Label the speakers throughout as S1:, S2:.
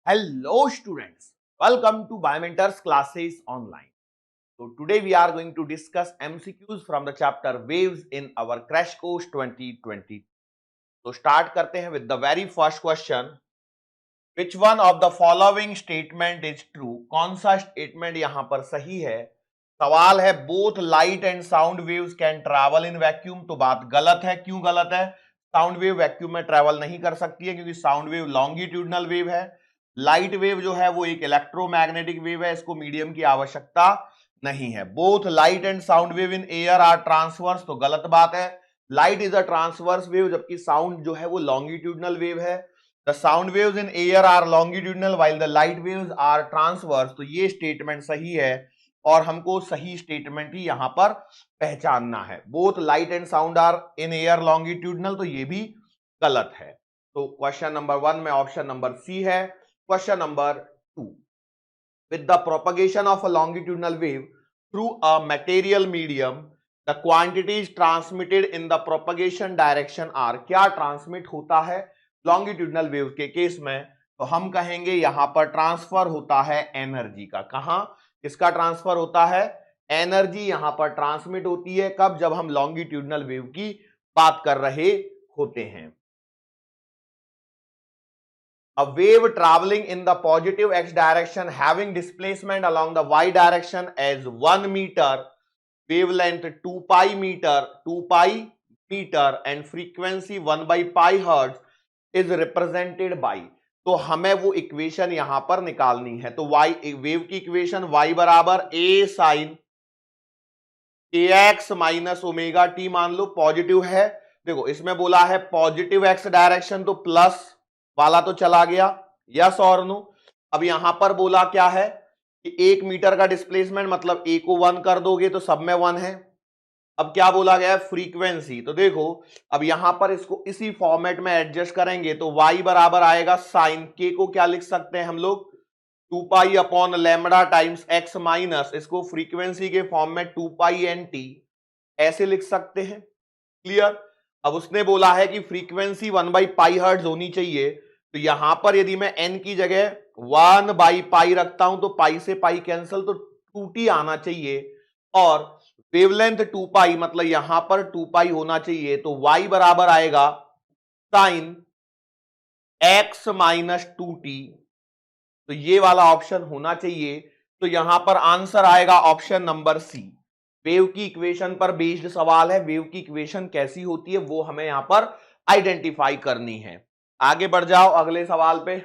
S1: Hello students, welcome to Biomentors classes online. So today we are going to discuss MCQs from the chapter Waves in our Crash Course 2020. So start करते हैं with the very first question. Which one of the following statement is true? कौन सा statement यहाँ पर सही है? सवाल है both light and sound waves can travel in vacuum. तो बात गलत है. क्यों गलत है? साउंड वेव वैक्यूम में ट्रेवल नहीं कर सकती है क्योंकि साउंड वेव लॉन्गिट्यूडनल वेव है. लाइट वेव जो है वो एक इलेक्ट्रोमैग्नेटिक वेव है, इसको मीडियम की आवश्यकता नहीं है. Both light and sound wave in air are transverse, तो गलत बात है. Light is a transverse wave जबकि साउंड जो है वो लॉन्गिट्यूडनल वेव है. The sound waves in air are longitudinal while the light waves are transverse. तो ये स्टेटमेंट सही है और हमको सही स्टेटमेंट ही यहां पर पहचानना है. Both light and sound are in air longitudinal, तो ये भी गलत है. तो क्वेश्चन नंबर 1 में ऑप्शन नंबर सी है. Question number 2, with the propagation of a longitudinal wave through a material medium the quantities transmitted in the propagation direction are. क्या transmit होता है लॉन्गिट्यूडनल वेव के केस में? तो हम कहेंगे यहां पर ट्रांसफर होता है एनर्जी का. कहां किसका ट्रांसफर होता है? एनर्जी यहां पर ट्रांसमिट होती है. कब? जब हम लॉन्गिट्यूडनल वेव की बात कर रहे होते हैं. A wave traveling in the positive x direction having displacement along the y direction as 1 meter, wavelength 2 pi meter and frequency 1 by pi hertz is represented by. तो हमें वो इक्वेशन यहां पर निकालनी है. तो y वेव की इक्वेशन y बराबर a sin kx minus omega T मान लो पॉजिटिव है. देखो इसमें बोला है पॉजिटिव x डायरेक्शन, तो प्लस वाला तो चला गया, यस और नो. अब यहां पर बोला क्या है कि 1 मीटर का डिस्प्लेसमेंट, मतलब a को 1 कर दोगे तो सब में 1 है. अब क्या बोला गया है? फ्रीक्वेंसी. तो देखो अब यहां पर इसको इसी फॉर्मेट में एडजस्ट करेंगे तो y बराबर आएगा साइन k को क्या लिख सकते हैं हम लोग? 2 pi upon lambda times x minus इसको फ्रीक्वेंसी के फॉर्म में 2 पाई एन टी ऐसे लिख सकते हैं. क्लियर? अब उसने बोला है कि फ्रीक्वेंसी 1 बाई पाई हर्ट्ज होनी चाहिए. तो यहां पर यदि मैं n की जगह 1 बाई पाई रखता हूं तो पाई से पाई कैंसिल, तो 2t आना चाहिए. और वेवलेंथ 2 पाई मतलब यहां पर 2 पाई होना चाहिए. तो y बराबर आएगा साइन x माइनस 2t. तो ये वाला ऑप्शन होना चाहिए. तो यहां पर आंसर आएगा ऑप्शन नंबर सी. वेव की इक्वेशन पर बेस्ड सवाल है. वेव की इक्वेशन कैसी होती है वो हमें यहां पर आइडेंटिफाई करनी है. आगे बढ़ जाओ अगले सवाल पे.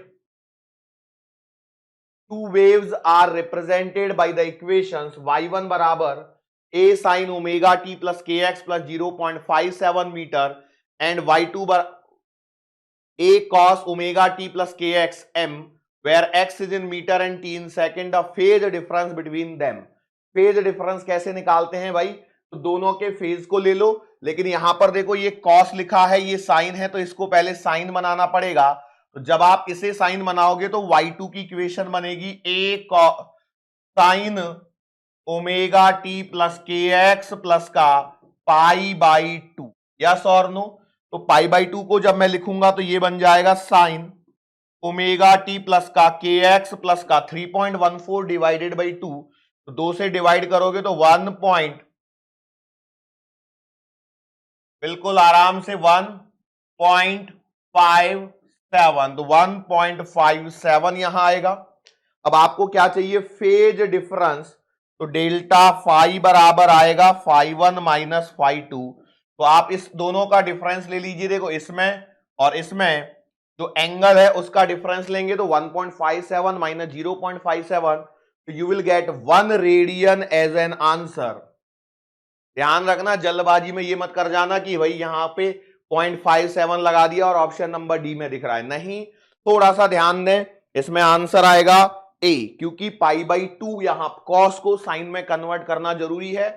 S1: Two waves are represented by the equations y1 बराबर a sin omega t plus K X plus 0.57 metre and y2 a cos omega t plus K X m where x is in meter and t in second. The phase difference between them. Phase difference कैसे निकालते हैं भाई? तो दोनों के phase को ले लो, लेकिन यहां पर देखो ये कॉस लिखा है, ये साइन है, तो इसको पहले साइन बनाना पड़ेगा. तो जब आप इसे साइन बनाओगे तो y2 की इक्वेशन बनेगी a sine omega T plus K X plus का पाई बाई 2. यस और नो? तो पाई बाई 2 को जब मैं लिखूंगा तो ये बन जाएगा साइन ओमेगा टी प्लस का के एक्स प्लस का 3.14 डिवाइडेड बाई 2. तो 2 से डिवाइड करोगे तो 1 पॉइंट, बिल्कुल आराम से 1.57. तो 1.57 यहां आएगा. अब आपको क्या चाहिए? Phase difference. तो डेल्टा फाई बराबर आएगा φ1 माइनस φ2. तो आप इस दोनों का डिफरेंस ले लीजिए. देखो इसमें और इसमें जो एंगल है उसका डिफरेंस लेंगे तो 1.57 माइनस 0.57, तो you will get 1 radian as an answer. ध्यान रखना, जल्दबाजी में ये मत कर जाना कि भाई यहां पे 0.57 लगा दिया और ऑप्शन नंबर डी में दिख रहा है. नहीं, थोड़ा सा ध्यान दें. इसमें आंसर आएगा ए, क्योंकि पाई बाई 2 यहां कॉस को साइन में कन्वर्ट करना जरूरी है.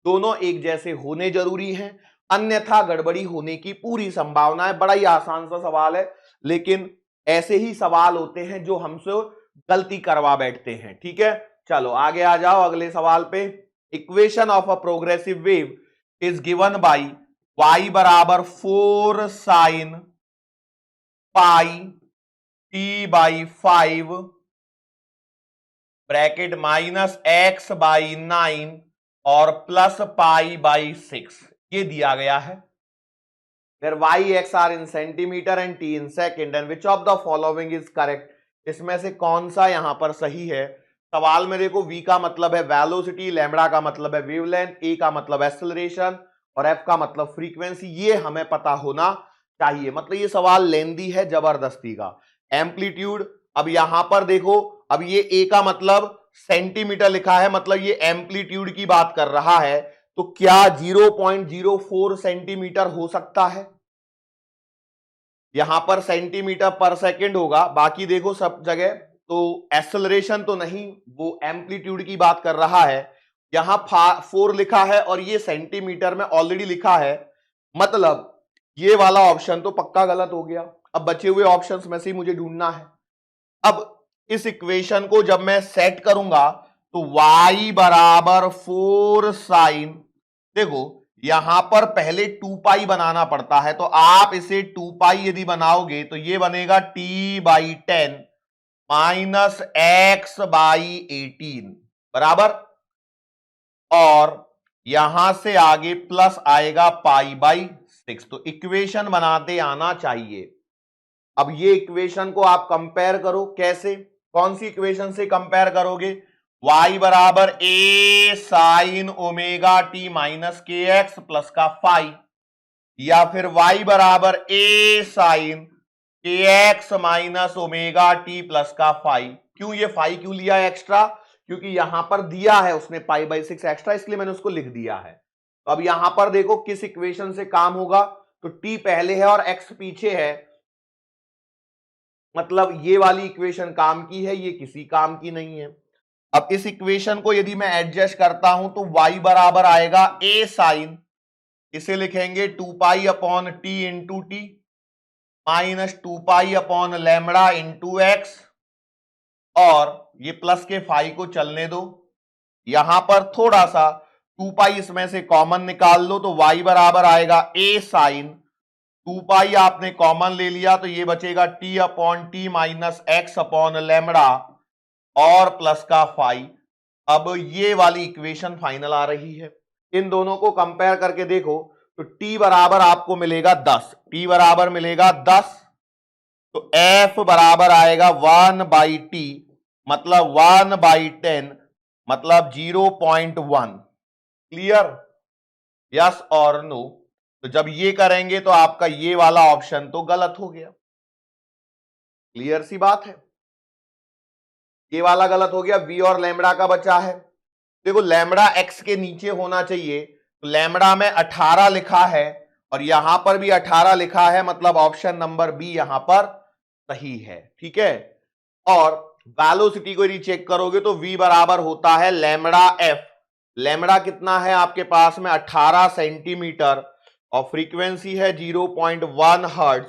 S1: दोनों एक जैसे होने जरूरी हैं, अन्यथा गड़बड़ी होने की पूरी संभावना है. बड़ा ही आसान सा सवाल है, लेकिन ऐसे ही सवाल होते हैं जो हमसे गलती करवा बैठते हैं. ठीक है, चलो आगे आ जाओ अगले सवाल पे. Equation of a progressive wave is given by y बराबर 4 sine pi t/5 bracket -x/9 और प्लस π/6 ये दिया गया है। फिर y/x are in centimetre and t in second and which of the following is correct, इसमें से कौन सा यहां पर सही है। सवाल में देखो v का मतलब है वेलोसिटी, लैम्बडा का मतलब है वेवलेंथ, a का मतलब एक्सेलरेशन और f का मतलब फ्रीक्वेंसी, ये हमें पता होना चाहिए। मतलब ये सवाल लेंदी है जबरदस्ती का। एम्पलीट्यूड, अब यहां पर देखो, अब ये a का मतलब सेंटीमीटर लिखा है, मतलब ये एम्पलीट्यूड की बात कर रहा है, तो क्या 0.04 सेंटीमीटर हो सकता है। यहां पर सेंटीमीटर पर सेकंड होगा, बाकी देखो सब जगह तो एक्सेलरेशन तो नहीं, वो एम्पलीट्यूड की बात कर रहा है। यहां 4 लिखा है और ये सेंटीमीटर में ऑलरेडी लिखा है, मतलब ये वाला ऑप्शन तो पक्का गलत हो गया। अब बचे हुए ऑप्शंस में से मुझे ढूंढना है। अब इस इक्वेशन को जब मैं सेट करूंगा तो y बराबर 4 साइन, देखो यहां पर पहले 2 बनाना पड़ता है, तो आप इसे 2 यदि बनाओगे तो ये बनेगा t/10 माइनस x/18 बराबर, और यहां से आगे प्लस आएगा π/6। तो इक्वेशन बनाते आना चाहिए। अब ये इक्वेशन को आप कंपेयर करो, कैसे, कौन सी इक्वेशन से कंपेयर करोगे। y बराबर a sine omega T minus के एक्स प्लस का फाई, या फिर y बराबर a साइन के x minus omega T plus का फाई। क्यों ये फाई क्यों लिया एक्स्ट्रा, क्योंकि यहां पर दिया है उसने π/6 एक्स्ट्रा, इसलिए मैंने उसको लिख दिया है। तो अब यहां पर देखो किस इक्वेशन से काम होगा, तो t पहले है और x पीछे है, मतलब ये वाली इक्वेशन काम की है, ये किसी काम की नहीं है। अब इस इक्वेशन को यदि मैं एडजस्ट करता हूं तो y बराबर आएगा a साइन, इसे लिखेंगे 2π/t into T minus 2π/λ into X, और ये प्लस के फाई को चलने दो, यहां पर थोड़ा सा 2π इसमें से कॉमन निकाल लो, तो y बराबर आएगा a साइन 2π आपने कॉमन ले लिया तो ये बचेगा t/t माइनस x/λ और प्लस का फाई। अब ये वाली इक्वेशन फाइनल आ रही है। इन दोनों को कंपेयर करके देखो तो t बराबर आपको मिलेगा 10, t बराबर मिलेगा 10, तो f बराबर आएगा 1/t, मतलब 1/10 मतलब 0.1। क्लियर, यस और नो। तो जब ये करेंगे तो आपका ये वाला ऑप्शन तो गलत हो गया। क्लियर सी बात है, ये वाला गलत हो गया। v और लैम्बडा का बचा है। देखो लैम्बडा x के नीचे होना चाहिए, तो लैम्बडा में 18 लिखा है और यहां पर भी 18 लिखा है, मतलब ऑप्शन नंबर बी यहां पर सही है। ठीक है, और वेलोसिटी को यदि चेक करोगे तो v बराबर होता है लैम्बडा f। लैम्बडा कितना है आपके पास में 18 सेंटीमीटर और फ्रीक्वेंसी है 0.1 हर्ट्ज,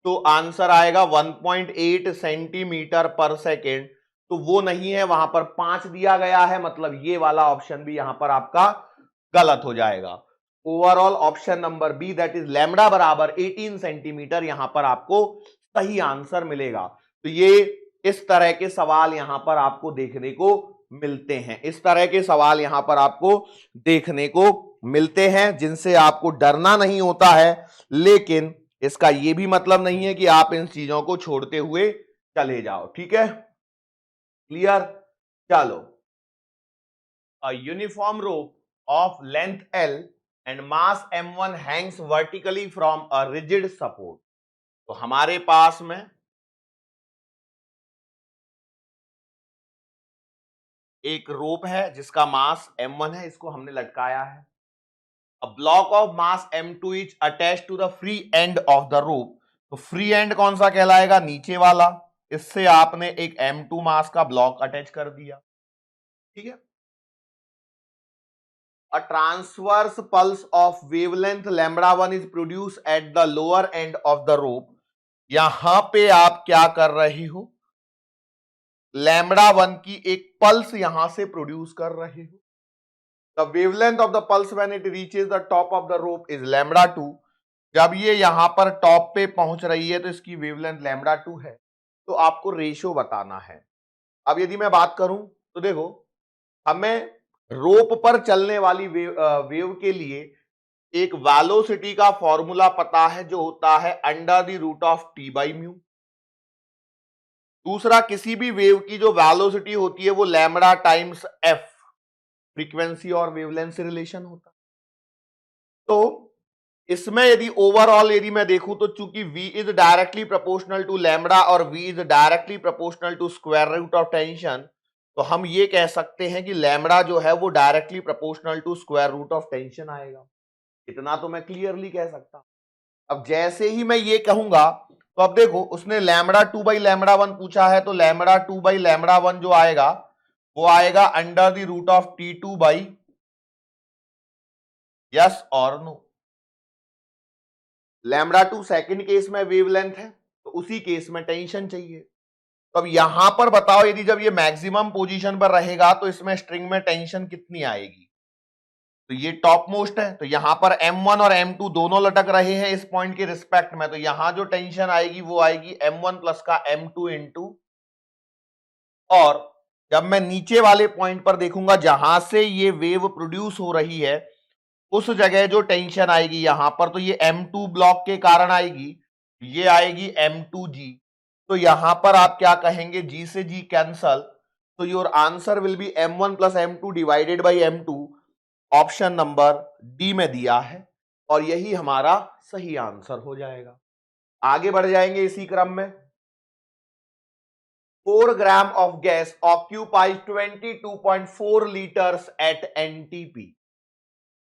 S1: तो आंसर आएगा 1.8 सेंटीमीटर पर सेकेंड। तो वो नहीं है, वहां पर 5 दिया गया है, मतलब ये वाला ऑप्शन भी यहां पर आपका गलत हो जाएगा। Overall option number B that is lambda बराबर 18 सेंटीमीटर यहां पर आपको सही आंसर मिलेगा। तो ये इस तरह के सवाल यहां पर आपको देखने को मिलते हैं, इस तरह के सवाल यहां पर आपको देखने को मिलते हैं, जिनसे आपको डरना नहीं होता है, लेकिन इसका यह भी मतलब नहीं है कि आप इन चीजों को छोड़ते हुए चले जाओ। ठीक है, क्लियर। चलो, a uniform rope of length L and mass m1 hangs vertically from a rigid support। तो हमारे पास में एक रोप है जिसका मास m1 है, इसको हमने लटकाया है। A block of mass m2 is attached to the free end of the rope। तो फ्री एंड कौन सा कहलाएगा, नीचे वाला। इससे आपने एक m2 मास का ब्लॉक अटैच कर दिया। ठीक है, A transverse pulse of wavelength λ1 is produced at the lower end of the rope। यहां पे आप क्या कर रहे हो, λ1 की एक पल्स यहां से प्रोड्यूस कर रहे हो। The wavelength of the pulse when it reaches the top of the rope is λ2। जब ये यहां पर टॉप पे पहुंच रही है तो इसकी वेवलेंथ λ2 है, तो आपको रेशियो बताना है। अब यदि मैं बात करूं तो देखो, हमें रोप पर चलने वाली वेव के लिए एक वेलोसिटी का फॉर्मूला पता है जो होता है √T/μ। दूसरा, किसी भी वेव की जो वेलोसिटी होती है वो लैम्बडा टाइम्स एफ, फ्रीक्वेंसी और वेवलेंथ से रिलेशन होता है। तो इसमें यदि ओवरऑल यदि मैं देखूं तो चूंकि v is directly proportional to lambda और v is directly proportional to square root of tension, तो हम ये कह सकते हैं कि लैम्बडा जो है वो directly proportional to square root of tension आएगा। इतना तो मैं क्लियरली कह सकता हूं। अब जैसे ही मैं ये कहूंगा तो अब देखो, उसने λ2/λ1 पूछा है, तो λ2/λ1 जो आएगा वो आएगा √T2 यस और नो। λ2 सेकंड केस में वेवलेंथ है, तो उसी केस में टेंशन चाहिए। तो अब यहां पर बताओ, यदि जब ये मैक्सिमम पोजीशन पर रहेगा तो इसमें स्ट्रिंग में टेंशन कितनी आएगी? तो ये टॉप मोस्ट है, तो यहां पर M1 और M2 दोनों लटक रहे हैं इस पॉइंट के रिस्पेक्ट में, तो यहां जो टेंशन आएगी वो आएगी M1 प्लस का M2 इंटू, और जब मैं नीचे वाले पॉइंट पर देखूंगा जहां से ये वेव प्रोड्यूस हो रही है उस जगह जो टेंशन आएगी यहां पर, तो ये M2 ब्लॉक के कारण आएगी, ये आएगी M2G। तो यहां पर आप क्या कहेंगे, G से G कैंसल, तो your answer will be M1 plus M2 divided by M2। Option number D में दिया है और यही हमारा सही आंसर हो जाएगा। आगे बढ़ जाएंगे इसी क्रम में। 4 gram of gas occupies 22.4 litres at NTP।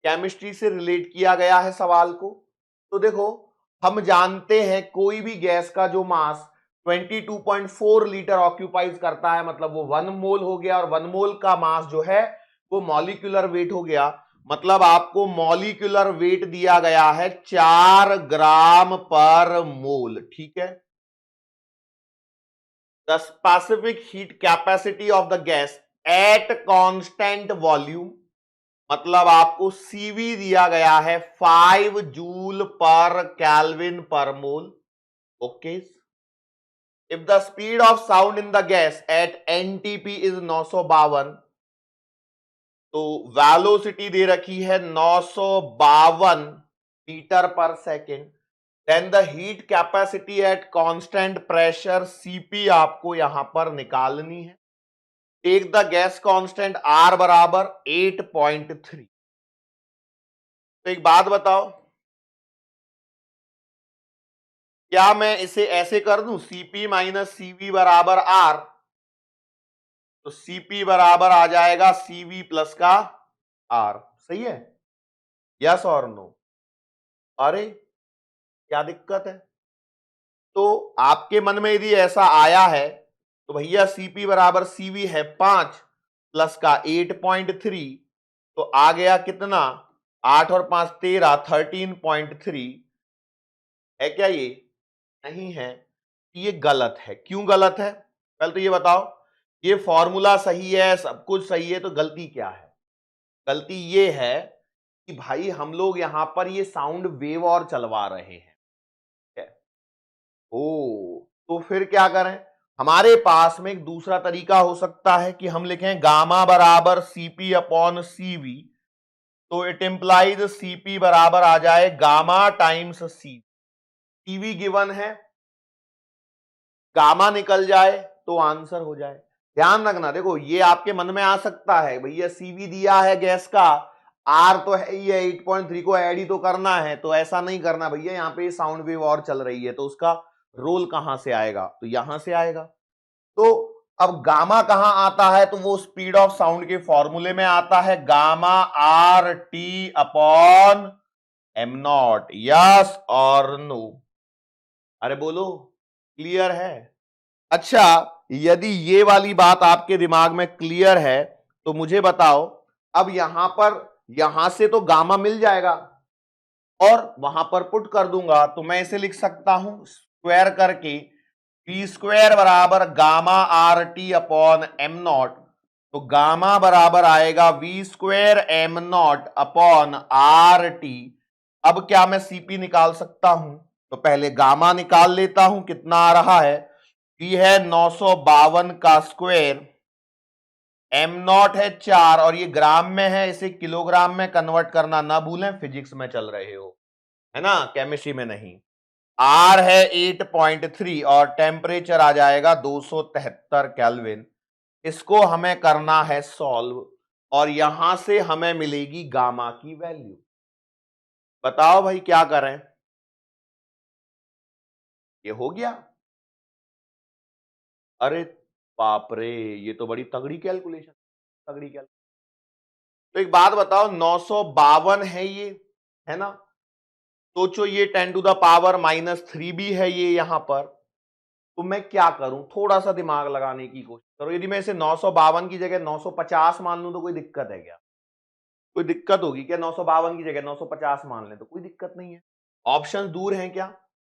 S1: Chemistry से रिलेट किया गया है सवाल को। तो देखो, हम जानते हैं कोई भी गैस का जो मास 22.4 लीटर ऑक्यूपाइज करता है, मतलब वो 1 मोल हो गया, और 1 मोल का मास जो है वो मॉलिक्यूलर वेट हो गया। मतलब आपको मॉलिक्यूलर वेट दिया गया है 4 ग्राम पर मोल, ठीक है। The specific heat capacity of the gas at constant volume, मतलब आपको सीवी दिया गया है 5 joule per kelvin per mole. Okay, if the speed of sound in the gas at NTP is 952, तो वेलोसिटी दे रखी है 952 metre per second, then the heat capacity at constant pressure CP आपको यहां पर निकालनी है। Take the gas constant R बराबर 8.3। तो एक बात बताओ, क्या मैं इसे ऐसे कर दूं, CP माइनस CV बराबर R, तो CP बराबर आ जाएगा CV प्लस का R, सही है? यस और नो? अरे क्या दिक्कत है? तो आपके मन में यदि ऐसा आया है तो भैया CP बराबर CV है 5 प्लस का 8.3, तो आ गया कितना, 8 और 5 13, 13.3 है क्या? ये नहीं है, ये गलत है। क्यों गलत है, पहले तो ये बताओ। ये फॉर्मूला सही है, सब कुछ सही है, तो गलती क्या है? गलती ये है कि भाई हम लोग यहां पर ये साउंड वेव और चलवा रहे हैं। ओ, तो फिर क्या करें? हमारे पास में एक दूसरा तरीका हो सकता है कि हम लिखें गामा बराबर CP अपॉन CV, तो इट इंप्लाइज CP बराबर आ जाए गामा टाइम्स CV गिवन है, गामा निकल जाए तो आंसर हो जाए। ध्यान रखना, देखो ये आपके मन में आ सकता है भैया CV दिया है गैस का, R तो है ही है, 8.3 को ऐड ही तो करना है, तो ऐसा नहीं करना भैया, यहाँ पे साउंड वेव और चल रही है, तो उसका रोल कहां से आएगा, तो यहां से आएगा। तो अब गामा कहां आता है, तो वो स्पीड ऑफ साउंड के फॉर्मूले में आता है, gamma RT upon M0। Yes और नो? अरे बोलो, क्लियर है? अच्छा, यदि ये वाली बात आपके दिमाग में क्लियर है तो मुझे बताओ, अब यहां से तो गामा मिल जाएगा और वहां पर पुट कर दूंगा, तो मैं इसे लिख सकता हूं स्क्वायर करके, पी स्क्वायर बराबर गामा RT अपॉन M0, तो गामा बराबर आएगा V square M0 upon RT। अब क्या मैं सीपी निकाल सकता हूं? तो पहले गामा निकाल लेता हूं, कितना आ रहा है? पी है 952 का स्क्वायर, एम नॉट है 4 और ये ग्राम में है, इसे किलोग्राम में कन्वर्ट करना ना भूलें, फिजिक्स में चल रहे हो, है ना, केमिस्ट्री में नहीं। आर है 8.3 और टेम्परेचर आ जाएगा 273 केल्विन। इसको हमें करना है सॉल्व और यहां से हमें मिलेगी गामा की वैल्यू। बताओ भाई क्या करें? ये हो गया? अरे बाप रे, ये तो बड़ी तगड़ी कैलकुलेशन, तगड़ी कैलकुलेशन। तो एक बात बताओ, 952 है ये, है ना? सोचो ये 10 टू द पावर -3 भी है ये यहां पर। तो मैं क्या करूं, थोड़ा सा दिमाग लगाने की कोशिश करो। यदि मैं इसे 952 की जगह 950 मान लूं तो कोई दिक्कत है क्या? कोई दिक्कत होगी क्या? 952 की जगह 950 मान लें तो कोई दिक्कत नहीं है। ऑप्शन दूर हैं क्या?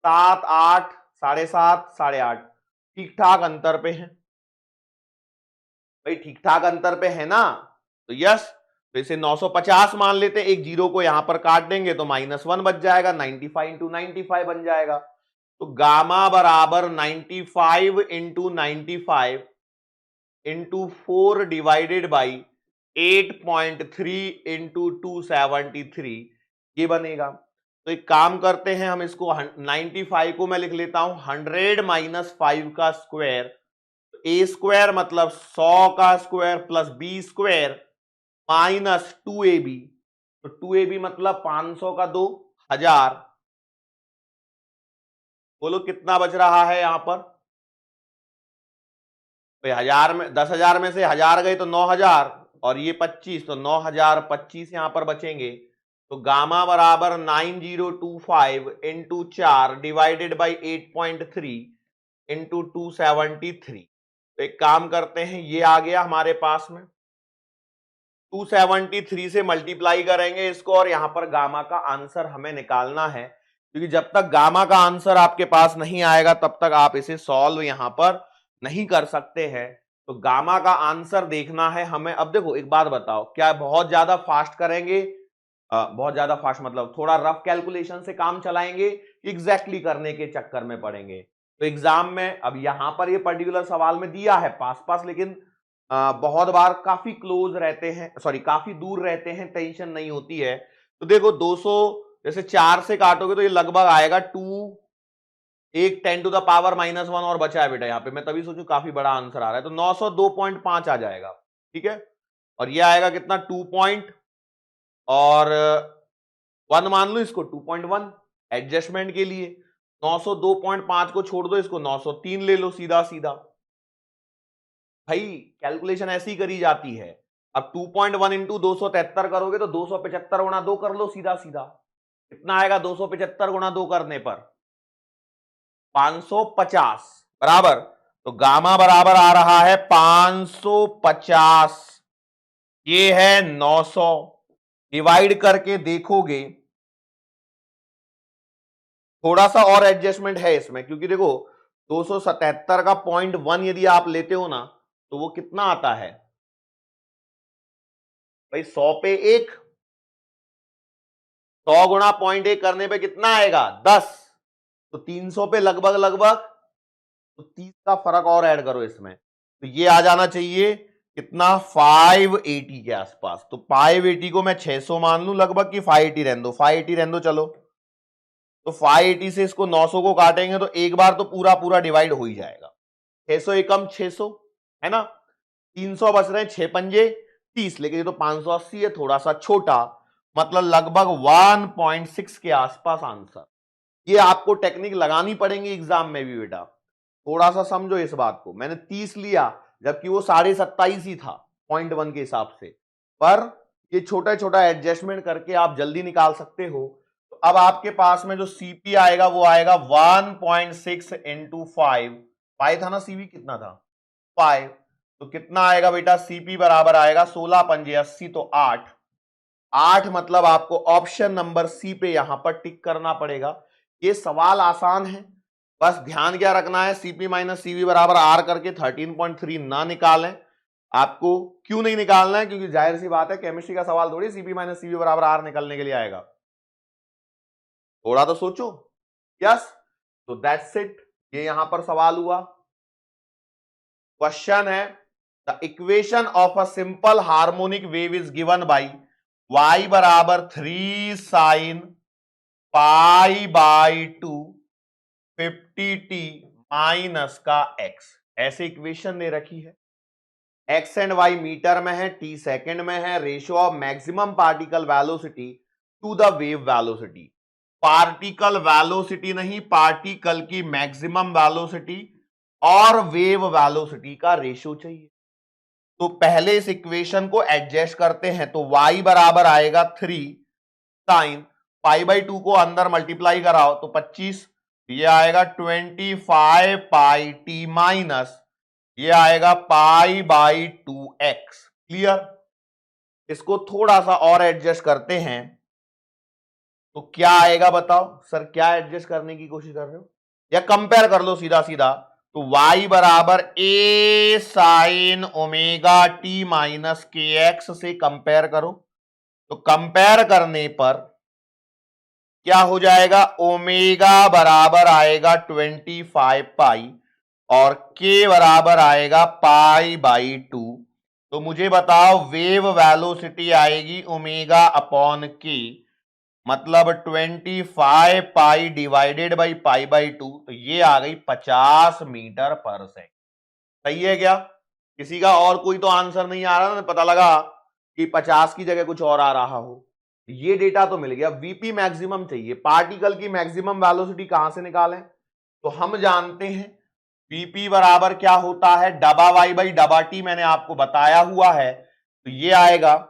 S1: 7, 8, 7.5, 8.5 ठीक ठाक अंतर पे हैं भाई, ठीक ठाक अंतर पे है ना? तो यस, तो इसे 950 मान लेते हैं, एक जीरो को यहां पर काट देंगे तो -1 बच जाएगा, 95 इंटू 95 बन जाएगा। तो गामा बराबर 95 into 95 into 4 divided by 8.3 into 273 ये बनेगा। तो एक काम करते हैं, हम इसको 95 को मैं लिख लेता हूं 100 माइनस 5 का स्क्वायर, ए स्क्वायर मतलब 100 का square plus B square minus 2ab। तो 2ab मतलब 500 का 2 1000। बोलो कितना बच रहा है यहां पर? भाई 1000 में 10,000 में से 1000 गए तो 9,000 और ये 25 तो 9,025 यहां पर बचेंगे। तो गामा बराबर 9025 इंटू 4 डिवाइडेड बाई 8.3 इंटू 273। तो एक काम करते हैं, ये आ गया हमारे पास में, 273 से मल्टीप्लाई करेंगे इसको और यहां पर गामा का आंसर हमें निकालना है, क्योंकि जब तक गामा का आंसर आपके पास नहीं आएगा तब तक आप इसे सॉल्व यहां पर नहीं कर सकते हैं। तो गामा का आंसर देखना है हमें। अब देखो एक बात बताओ, क्या बहुत ज्यादा फास्ट करेंगे? बहुत ज्यादा फास्ट मतलब थोड़ा रफ कैलकुलेशन से काम चलाएंगे, एग्जैक्टली करने के चक्कर में पड़ेंगे? तो एग्जाम में अब यहां पर ये पर्टिकुलर सवाल में दिया है पास पास, लेकिन बहुत बार काफी क्लोज रहते हैं, सॉरी काफी दूर रहते हैं, टेंशन नहीं होती है। तो देखो 200 जैसे 4 से काटोगे तो ये लगभग आएगा 2, एक 10 टू द पावर -1 और बचा है बेटा यहां पे, मैं तभी सोचूं काफी बड़ा आंसर आ रहा है। तो 902.5 आ जाएगा, ठीक है। और ये आएगा कितना? 2 पॉइंट और 1 मान लो इसको, 2.1 एडजस्टमेंट के लिए। 902.5 को छोड़ दो, इसको 903 ले लो सीधा सीधा। भाई कैलकुलेशन ऐसी करी जाती है। अब 2.1 इंटू 273 करोगे तो 275 गुणा 2 कर लो सीधा सीधा। कितना आएगा 275 गुणा 2 करने पर? 550 बराबर। तो गामा बराबर आ रहा है 550, ये है 900। डिवाइड करके देखोगे, थोड़ा सा और एडजस्टमेंट है इसमें, क्योंकि देखो 277 का 0.1 यदि आप लेते हो ना तो वो कितना आता है भाई? 100 पे 1, 100 गुणा 0.1 करने पे कितना आएगा? 10। तो 300 पे लगभग लगभग, तो 30 का फर्क और ऐड करो इसमें, तो ये आ जाना चाहिए कितना? 580 के आसपास। तो 580 को मैं 600 मान लूं लगभग, कि 580 रहने दो, 580 रहने दो चलो। तो 580 से इसको 900 को काटेंगे तो एक बार तो पूरा पूरा डिवाइड हो ही जाएगा। 600 एकम 600, है ना? 300 बच रहे हैं, 6 पंजे 30, लेकिन ये तो 580 है, थोड़ा सा छोटा, मतलब लगभग 1.6 के आसपास आंसर। ये आपको टेक्निक लगानी पड़ेगी एग्जाम में भी बेटा, थोड़ा सा समझो इस बात को। मैंने 30 लिया जबकि वो 27.5 ही था 0.1 के हिसाब से, पर ये छोटा छोटा एडजस्टमेंट करके आप जल्दी निकाल सकते हो। तो अब आपके पास में जो सीपी आएगा वो आएगा 1.6 इंटू 5 था ना, सीवी कितना था? 5। तो कितना आएगा बेटा? सीपी बराबर आएगा 16 पंजे 80, तो 8। 8 मतलब आपको ऑप्शन नंबर सी पे यहां पर टिक करना पड़ेगा। ये सवाल आसान है, बस ध्यान क्या रखना है, सीपी माइनस सीवी बराबर आर करके 13.3 ना निकालें। आपको क्यों नहीं निकालना है? क्योंकि जाहिर सी बात है केमिस्ट्री का सवाल थोड़ी सीपी माइनस सीवी बराबर आर निकलने के लिए आएगा। थोड़ा तो सोचो। यस, तो दैट्स इट, ये यहां पर सवाल हुआ। क्वेश्चन है the equation of a simple harmonic wave is given by y बराबर 3 sine pi by 2 50t minus का x, ऐसे इक्वेशन दे रखी है। x एंड y मीटर में है, t सेकंड में है, ratio of maximum particle velocity to the wave velocity. Particle velocity नहीं, पार्टिकल की मैक्सिमम वेलोसिटी और वेव वेलोसिटी का रेशियो चाहिए। तो पहले इस इक्वेशन को एडजस्ट करते हैं, तो y बराबर आएगा 3 साइन पाई बाई 2 को अंदर मल्टीप्लाई कराओ तो 25, ये आएगा 25 पाई टी माइनस ये आएगा पाई बाई 2x। क्लियर? इसको थोड़ा सा और एडजस्ट करते हैं तो क्या आएगा बताओ सर, क्या एडजस्ट करने की कोशिश कर रहे हो, या कंपेयर कर लो सीधा सीधा। तो y बराबर a sine omega T minus के एक्स से कंपेयर करो, तो कंपेयर करने पर क्या हो जाएगा, ओमेगा बराबर आएगा 25 पाई और k बराबर आएगा पाई बाई 2। तो मुझे बताओ वेव वेलोसिटी आएगी ओमेगा अपॉन k, मतलब 25 पाई डिवाइडेड बाई पाई बाई 2, तो ये आ गई 50 मीटर पर सेकंड। सही है क्या? किसी का और कोई तो आंसर नहीं आ रहा ना, पता लगा कि 50 की जगह कुछ और आ रहा हो। ये डेटा तो मिल गया। वीपी मैक्सिमम चाहिए, पार्टिकल की मैक्सिमम वेलोसिटी कहां से निकालें, तो हम जानते हैं वीपी बराबर क्या होता है, डबा वाई बाई डबा टी, मैंने आपको बताया हुआ है। तो ये आएगा,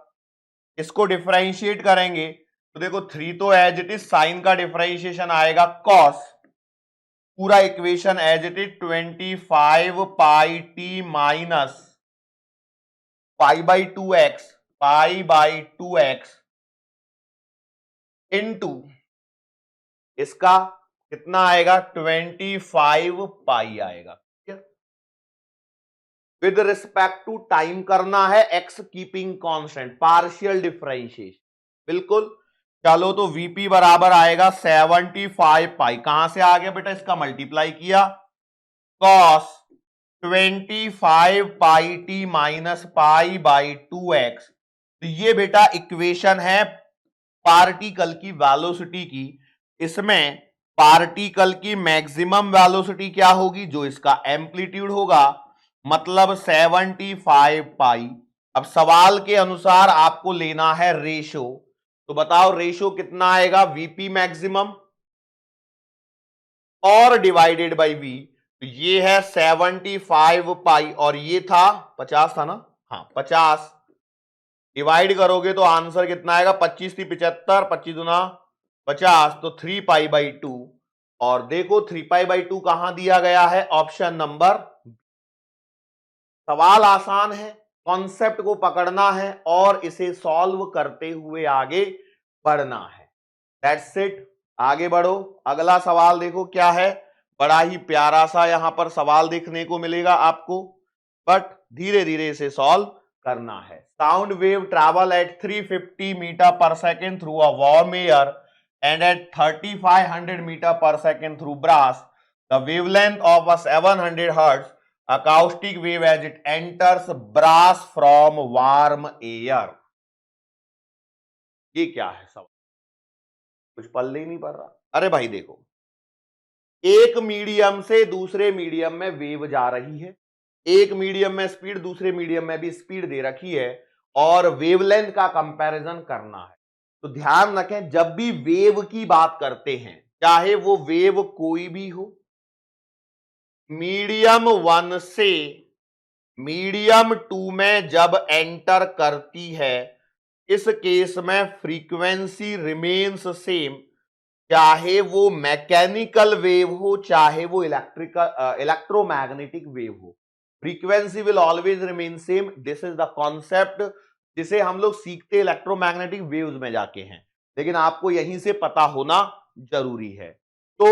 S1: इसको डिफरेंशिएट करेंगे तो देखो 3 तो एज इट इज, साइन का डिफरेंशिएशन आएगा कॉस, पूरा equation as it is 25 pi T minus pi by 2x, pi by 2x into इसका कितना आएगा 25 पाई आएगा। विद रिस्पेक्ट टू टाइम करना है, x keeping constant, partial differentiation. बिल्कुल, चलो तो वीपी बराबर आएगा 75 पाई, कहां से आ गया बेटा, इसका मल्टीप्लाई किया, cos 25 pi T minus pi by 2x। तो ये बेटा इक्वेशन है पार्टिकल की वेलोसिटी की। इसमें पार्टिकल की मैक्सिमम वेलोसिटी क्या होगी, जो इसका एम्पलीट्यूड होगा, मतलब 75 पाई। अब सवाल के अनुसार आपको लेना है रेशो, तो बताओ रेशो कितना आएगा, वीपी मैक्सिमम और डिवाइडेड बाई वी। तो ये है 75 पाई और ये था 50 था ना, हाँ 50, डिवाइड करोगे तो आंसर कितना आएगा, 25 थी 75, 25 गुना 50, तो 3 पाई बाई 2। और देखो 3 पाई बाई 2 कहां दिया गया है, ऑप्शन नंबर। सवाल आसान है, कॉन्सेप्ट को पकड़ना है और इसे सॉल्व करते हुए आगे बढ़ना है। दैट्स इट, आगे बढ़ो। अगला सवाल देखो क्या है, बड़ा ही प्यारा सा यहां पर सवाल देखने को मिलेगा आपको, बट धीरे धीरे इसे सॉल्व करना है। Sound wave travel at 350 metre per second through a warm air and at 3500 metre per second through brass. The wavelength of a 700 hertz acoustic wave as it enters brass from warm air। ये क्या है सवाल, कुछ पल्ले ही नहीं पड़ रहा। अरे भाई देखो, एक मीडियम से दूसरे मीडियम में वेव जा रही है, एक मीडियम में स्पीड, दूसरे मीडियम में भी स्पीड दे रखी है और वेवलेंथ का कंपैरिजन करना है। तो ध्यान रखें, जब भी वेव की बात करते हैं, चाहे वो वेव कोई भी हो, मीडियम 1 से मीडियम 2 में जब एंटर करती है, इस केस में फ्रीक्वेंसी रिमेन्स सेम, चाहे वो मैकेनिकल वेव हो चाहे वो इलेक्ट्रोमैग्नेटिक वेव हो, frequency will always remain same. This is the concept जिसे हम लोग सीखते इलेक्ट्रोमैग्नेटिक वेव्स में जाके हैं, लेकिन आपको यहीं से पता होना जरूरी है। तो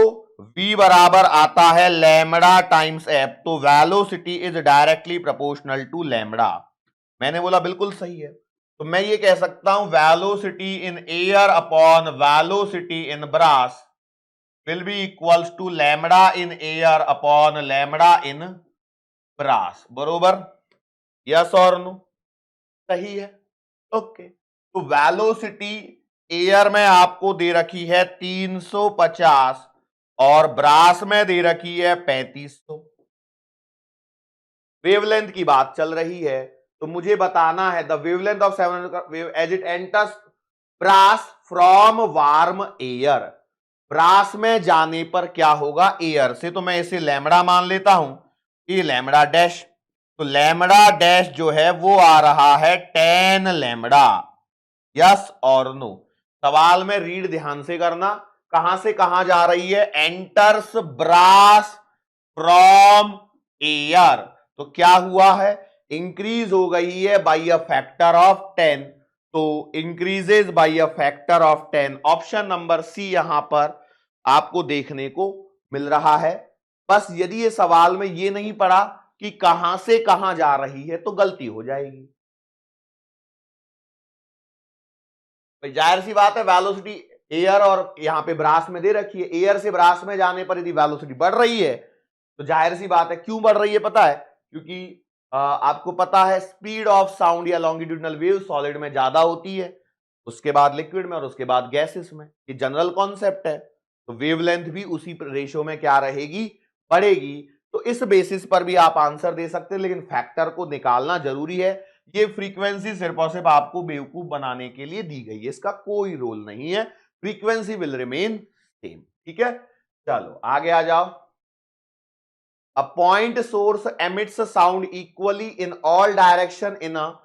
S1: v बराबर आता है लैम्बडा टाइम्स एफ, तो velocity is directly proportional to lambda. मैंने बोला बिल्कुल सही है, तो मैं ये कह सकता हूं velocity in air upon velocity in brass will be equals to lambda in air upon lambda in brass. बरोबर, यस और नो, सही है। ओके, तो वेलोसिटी एयर में आपको दे रखी है 350 और ब्रास में दे रखी है 3500। वेवलेंथ की बात चल रही है, तो मुझे बताना है the wavelength of 700 wave as it enters brass from warm air. Brass में जाने पर क्या होगा एयर से, तो मैं इसे लैम्बडा मान लेता हूं, ये लैम्बडा डैश, तो लैम्बडा डैश जो है वो आ रहा है 10 लैम्बडा। यस और नो, सवाल में रीड ध्यान से करना, कहां से कहां जा रही है, एंटर्स ब्रास फ्रॉम एयर, तो क्या हुआ है, इंक्रीज हो गई है बाई अ फैक्टर ऑफ 10, तो increases by a factor of 10। Option number C यहां पर आपको देखने को मिल रहा है। बस यदि ये सवाल में ये नहीं पड़ा कि कहां से कहां जा रही है तो गलती हो जाएगी। भाई जाहिर सी बात है, वेलोसिटी एयर और यहां पे ब्रास में दे रखी है, एयर से ब्रास में जाने पर यदि वेलोसिटी बढ़ रही है तो जाहिर सी बात है, क्यों बढ़ रही है पता है, क्योंकि आपको पता है स्पीड ऑफ साउंड या लॉन्गिट्यूडनल वेव सॉलिड में ज्यादा होती है, उसके बाद लिक्विड में और उसके बाद गैसेस में, ये जनरल कॉन्सेप्ट है। तो वेवलेंथ भी उसी रेशियो में क्या रहेगी, बढ़ेगी। तो इस बेसिस पर भी आप आंसर दे सकते हैं, लेकिन फैक्टर को निकालना जरूरी है। ये फ्रीक्वेंसी सिर्फ और सिर्फ आपको बेवकूफ बनाने के लिए दी गई है, इसका कोई रोल नहीं है, फ्रीक्वेंसी विल रिमेन सेम। ठीक है, चलो आगे आ जाओ। A point source emits sound equally in all direction in a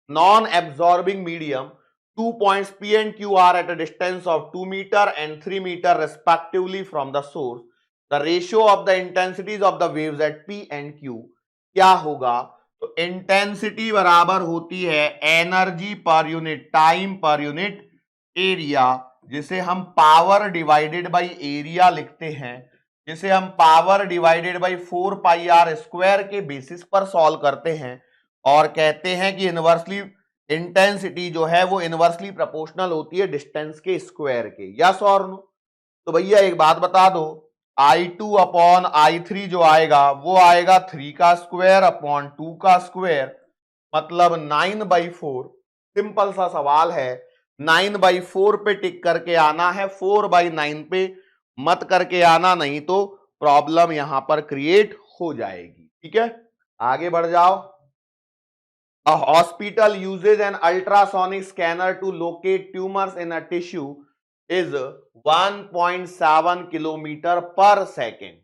S1: non-absorbing medium. 2 points P and Q are at a distance of 2 meter and 3 meter respectively from the source. The ratio of the intensities of the waves at P and Q क्या होगा, तो intensity बराबर होती है energy per unit time per unit area, जिसे हम power divided by area लिखते हैं, जिसे हम power divided by 4 pi R square के बेसिस पर सॉल्व करते हैं और कहते हैं कि इनवर्सली इंटेंसिटी जो है वो इनवर्सली प्रोपोर्शनल होती है डिस्टेंस के स्क्वायर के। यस और नो, तो भैया एक बात बता दो, I2 अपॉन I3 जो आएगा वो आएगा 3 का स्क्वायर अपॉन 2 का स्क्वायर, मतलब 9/4। सिंपल सा सवाल है, 9/4 पे टिक करके आना है, 4/9 पे मत करके आना, नहीं तो प्रॉब्लम यहां पर क्रिएट हो जाएगी। ठीक है, आगे बढ़ जाओ। A hospital uses an ultrasonic scanner to locate tumors in a tissue is 1.7 kilometer per second.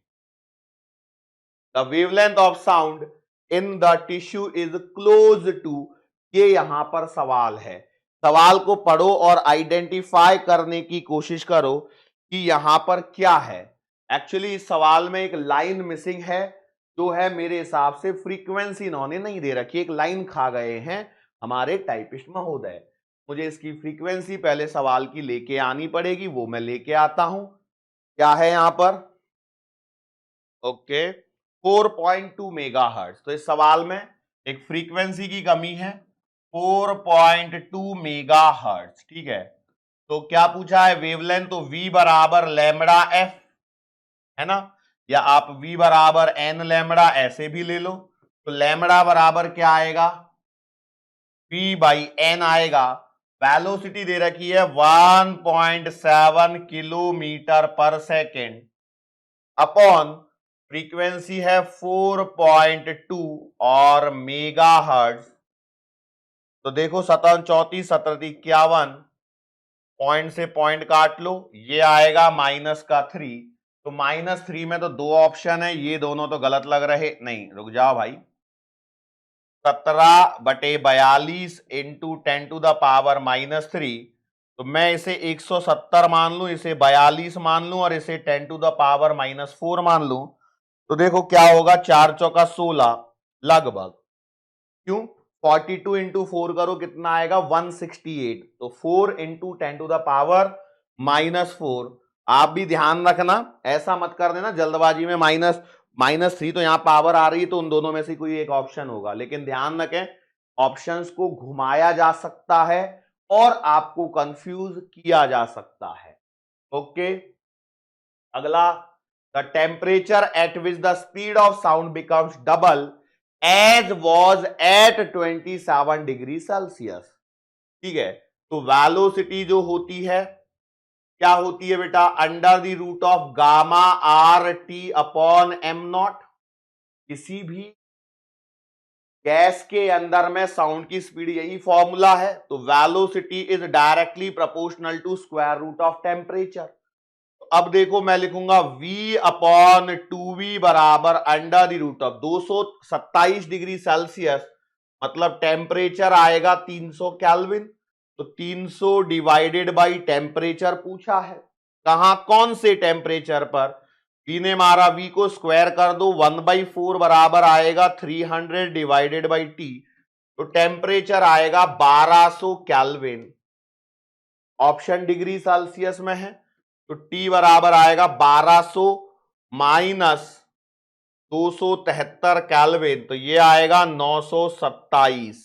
S1: The wavelength of sound in the tissue is close to, ये यहां पर सवाल है, सवाल को पढ़ो और आइडेंटिफाई करने की कोशिश करो कि यहां पर क्या है। एक्चुअली इस सवाल में एक लाइन मिसिंग है, जो है मेरे हिसाब से फ्रीक्वेंसी इन्होंने नहीं दे रखी, एक लाइन खा गए हैं हमारे टाइपिस्ट महोदय। मुझे इसकी फ्रीक्वेंसी पहले सवाल की लेके आनी पड़ेगी, वो मैं लेके आता हूं। क्या है यहां पर, ओके 4.2 मेगाहर्ट्ज, तो इस सवाल में एक फ्रीक्वेंसी की कमी है 4.2 मेगाहर्ट्ज। ठीक है, तो क्या पूछा है, वेवलेंथ, तो V बराबर लैम्बडा एफ है ना, या आप V बराबर n लैम्बडा ऐसे भी ले लो, तो लैम्बडा बराबर क्या आएगा, V/n आएगा। वेलोसिटी दे रखी है 1.7 किलोमीटर पर सेकेंड अपॉन फ्रीक्वेंसी है 4.2 और मेगाहर्ट्ज। तो देखो 7 34 17 51, पॉइंट से पॉइंट काट लो, ये आएगा -3, तो -3 में तो दो ऑप्शन है, ये दोनों तो गलत लग रहे, नहीं रुक जाओ भाई, 17/42 इंटू 10⁻³ तो मैं इसे 170 मान लूं, इसे 42 मान लूं और इसे 10⁻⁻4 मान लूं, तो देखो क्या होगा, 4 चौका 16 लगभग, क्यों 42 इंटू 4 करो कितना आएगा 168, तो 4 इंटू 10⁻⁻4। आप भी ध्यान रखना, ऐसा मत कर देना जल्दबाजी में, -3 तो यहां पावर आ रही है तो उन दोनों में से कोई एक ऑप्शन होगा, लेकिन ध्यान रखें ऑप्शंस को घुमाया जा सकता है और आपको कंफ्यूज किया जा सकता है। ओके, अगला, the temperature at which the speed of sound becomes double as was at 27 degree Celsius. ठीक है, तो वेलोसिटी जो होती है क्या होती है बेटा, under the root of gamma R T upon M naught. किसी भी गैस के अंदर में साउंड की स्पीड, यही फॉर्मूला है, तो velocity is directly proportional to square root of temperature. तो अब देखो मैं लिखूंगा v अपॉन 2v बराबर under the root of 227 degree Celsius, मतलब टेम्परेचर आएगा 300 केल्विन। तो 300 डिवाइडेड बाई टेम्परेचर पूछा है, कहां, कौन से टेम्परेचर पर। v ने मारा, v को स्क्वायर कर दो, 1/4 बराबर आएगा 300 डिवाइडेड बाई t, तो टेम्परेचर आएगा 1200 केल्विन। ऑप्शन डिग्री सेल्सियस में है, तो t बराबर आएगा 1200 माइनस 273 केल्विन, तो ये आएगा 927।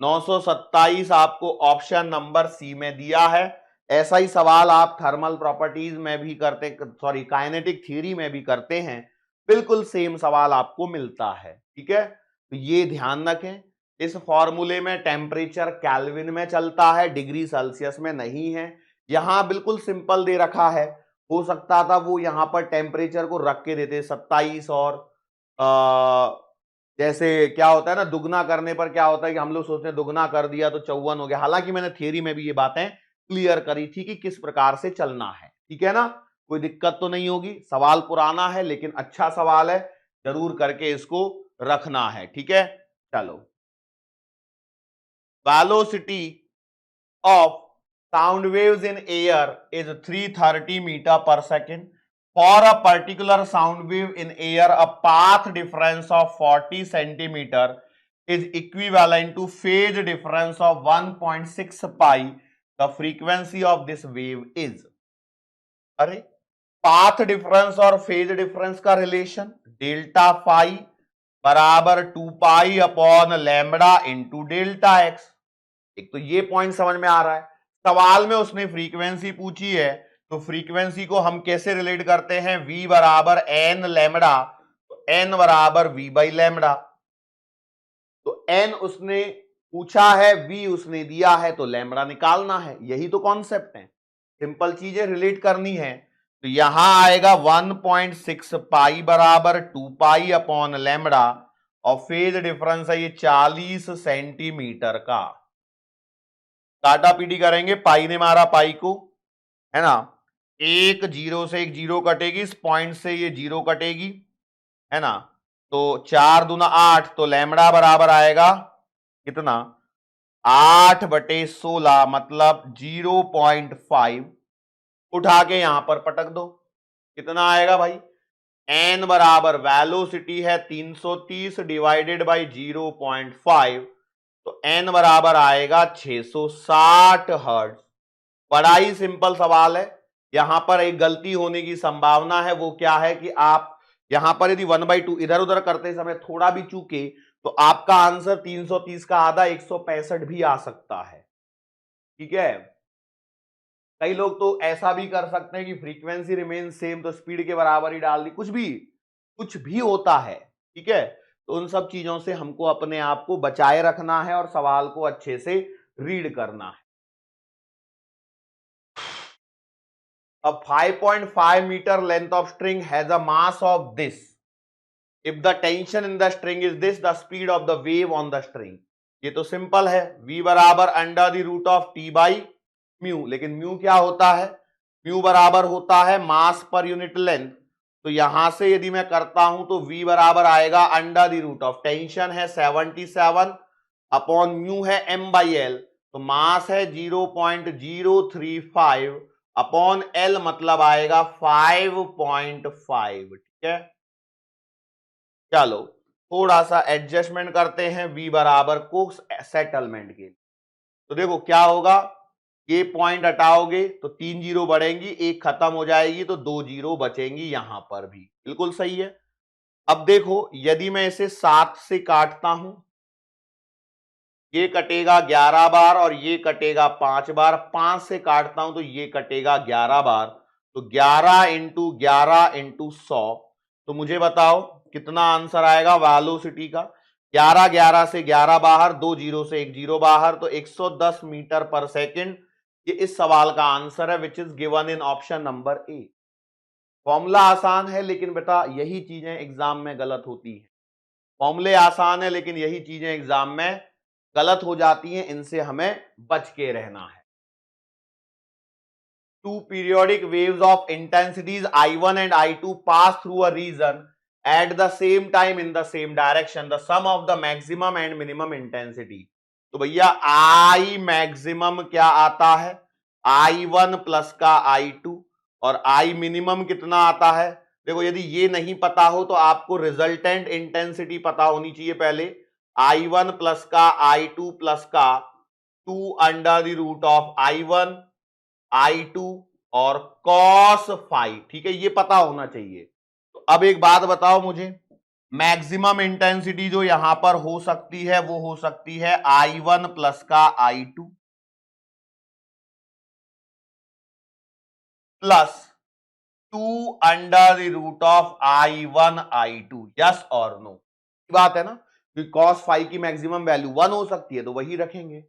S1: 927 आपको ऑप्शन नंबर सी में दिया है। ऐसा ही सवाल आप थर्मल प्रॉपर्टीज में भी करते, सॉरी काइनेटिक थ्योरी में भी करते हैं, बिल्कुल सेम सवाल आपको मिलता है। ठीक है, तो ये ध्यान रखें, इस फॉर्मूले में टेम्परेचर केल्विन में चलता है, डिग्री सेल्सियस में नहीं है। यहां बिल्कुल सिंपल दे रखा है, हो सकता था वो यहां पर टेम्परेचर को रख के देते 27 और जैसे क्या होता है ना, दुगना करने पर क्या होता है कि हम लोग सोचते हैं दुगना कर दिया तो 54 हो गया। हालांकि मैंने थियरी में भी ये बातें क्लियर करी थी कि किस प्रकार से चलना है। ठीक है ना, कोई दिक्कत तो नहीं होगी। सवाल पुराना है लेकिन अच्छा सवाल है, जरूर करके इसको रखना है। ठीक है, चलो, velocity of sound waves in air is 330 meter per second. For a particular sound wave in air, a path difference of 40 centimeter is equivalent to phase difference of 1.6 pi. The frequency of this wave is, अरे path difference और phase difference का relation delta phi बराबर 2 pi upon lambda into delta x. एक तो ये point समझ में आ रहा है। सवाल में उसने फ्रीक्वेंसी पूछी है, तो फ्रीक्वेंसी को हम कैसे रिलेट करते हैं, v बराबर एन लैम्बडा, तो n बराबर v बाई लैम्बडा। तो n उसने पूछा है, v उसने दिया है, तो लैम्बडा निकालना है। यही तो कॉन्सेप्ट है, सिंपल चीजें रिलेट करनी है। तो यहां आएगा 1.6 पाई बराबर 2 पाई अपॉन लैम्बडा, और फेज डिफरेंस है ये 40 सेंटीमीटर का। काटा पीटी करेंगे, पाई ने मारा पाई को, है ना, एक जीरो से एक जीरो कटेगी, इस पॉइंट से ये जीरो कटेगी, है ना, तो 4 दूना 8, तो लैम्बडा बराबर आएगा कितना, 8/16, मतलब 0.5। उठा के यहां पर पटक दो, कितना आएगा भाई, n बराबर वेलोसिटी है 330 डिवाइडेड बाई 0.5, तो n बराबर आएगा 660 हर्ट्ज। बड़ा ही सिंपल सवाल है। यहां पर एक गलती होने की संभावना है, वो क्या है कि आप यहां पर यदि 1/2 इधर उधर करते समय थोड़ा भी चूके, तो आपका आंसर 330 का आधा 165 भी आ सकता है। ठीक है, कई लोग तो ऐसा भी कर सकते हैं कि फ्रीक्वेंसी रिमेन सेम, तो स्पीड के बराबर ही डाल दी, कुछ भी होता है। ठीक है, तो उन सब चीजों से हमको अपने आप को बचाए रखना है और सवाल को अच्छे से रीड करना है। A 5.5 meter length of string has a mass of this. If the tension in the string is this, the speed of the wave on the string. ये तो सिंपल है, v बराबर under the root of t by mu, लेकिन mu क्या होता है, mu बराबर होता है मास पर यूनिट लेंथ। तो यहां से यदि मैं करता हूं तो v बराबर आएगा under the root of, tension है 77 अपॉन म्यू है m बाई एल, तो मास है 0.035 अपॉन एल, मतलब आएगा 5.5। ठीक है, चलो थोड़ा सा एडजस्टमेंट करते हैं v बराबर को सेटलमेंट के लिए। तो देखो क्या होगा, ये पॉइंट हटाओगे तो 3 जीरो बढ़ेंगी, एक खत्म हो जाएगी तो 2 जीरो बचेंगी, यहां पर भी बिल्कुल सही है। अब देखो यदि मैं इसे 7 से काटता हूं, ये कटेगा 11 बार और ये कटेगा 5 बार, 5 से काटता हूं तो ये कटेगा 11 बार, तो 11 इंटू 11 इंटू 100, तो मुझे बताओ कितना आंसर आएगा वेलोसिटी का। 11 11 से 11 बाहर, 2 जीरो से 1 जीरो बाहर, तो 110 मीटर पर सेकंड। ये इस सवाल का आंसर है विच is given in option number A. Formula आसान है लेकिन बेटा यही चीजें एग्जाम में गलत होती है। फॉर्मूले आसान है लेकिन यही चीजें एग्जाम में गलत हो जाती हैं, इनसे हमें बच के रहना है। Two periodic waves of intensities I1 and I2 pass through a region at the same time in the same direction. The sum of the maximum and minimum intensity. तो भैया I मैक्सिमम क्या आता है, I1 प्लस का I2, और I minimum कितना आता है। देखो यदि ये नहीं पता हो तो आपको रिजल्टेंट इंटेंसिटी पता होनी चाहिए पहले। I1 प्लस का I2 प्लस का 2 under the root of I1 I2 और cos फाई, ठीक है, ये पता होना चाहिए। तो अब एक बात बताओ मुझे, मैक्सिमम इंटेंसिटी जो यहां पर हो सकती है वो हो सकती है I1 प्लस का I2 plus 2 under the root of I1 I2, yes और नो। बात है ना कि cos फाई की मैक्सिमम वैल्यू 1 हो सकती है तो वही रखेंगे।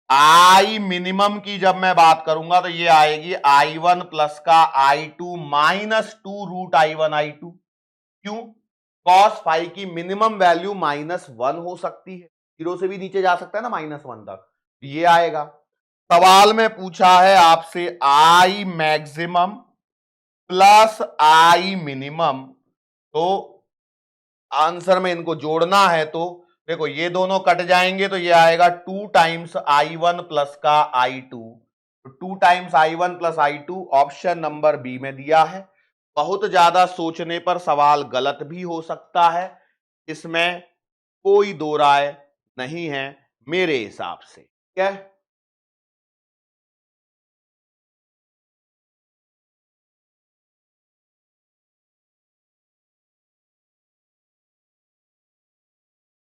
S1: आई मिनिमम की जब मैं बात करूंगा तो ये आएगी I1 प्लस का I2 minus 2 root I1 I2। क्यों? cos फाई की मिनिमम वैल्यू -1 हो सकती है, 0 से भी नीचे जा सकता है ना -1 तक, ये आएगा। सवाल में पूछा है आपसे I maximum plus I minimum, तो आंसर में इनको जोड़ना है तो देखो ये दोनों कट जाएंगे तो ये आएगा 2 टाइम्स I1 प्लस का I2। तो 2 times I1 plus I2 option number B में दिया है। बहुत ज्यादा सोचने पर सवाल गलत भी हो सकता है, इसमें कोई दो राय नहीं है मेरे हिसाब से। क्या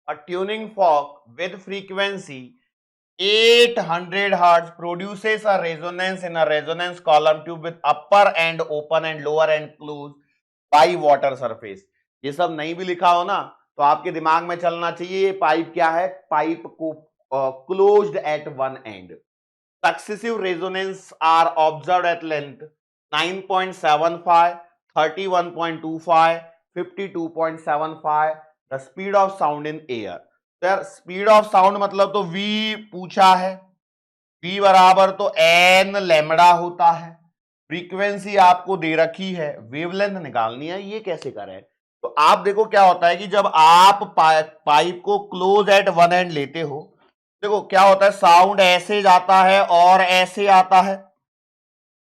S1: a tuning fork with frequency 800 hertz produces a resonance in a resonance column tube with upper end open and lower end closed by water surface। ये सब नहीं भी लिखा हो ना तो आपके दिमाग में चलना चाहिए ये पाइप क्या है, पाइप को closed at one end. Successive resonance are observed at length 9.75, 31.25, 52.75, the speed of sound in air. तो यार स्पीड ऑफ साउंड मतलब तो v पूछा है, v बराबर तो n लैम्बडा होता है। फ्रीक्वेंसी आपको दे रखी है, वेवलेंथ निकालनी है, ये कैसे करें। तो आप देखो क्या होता है कि जब आप पाइप को क्लोज एट वन एंड लेते हो, देखो क्या होता है, साउंड ऐसे जाता है और ऐसे आता है,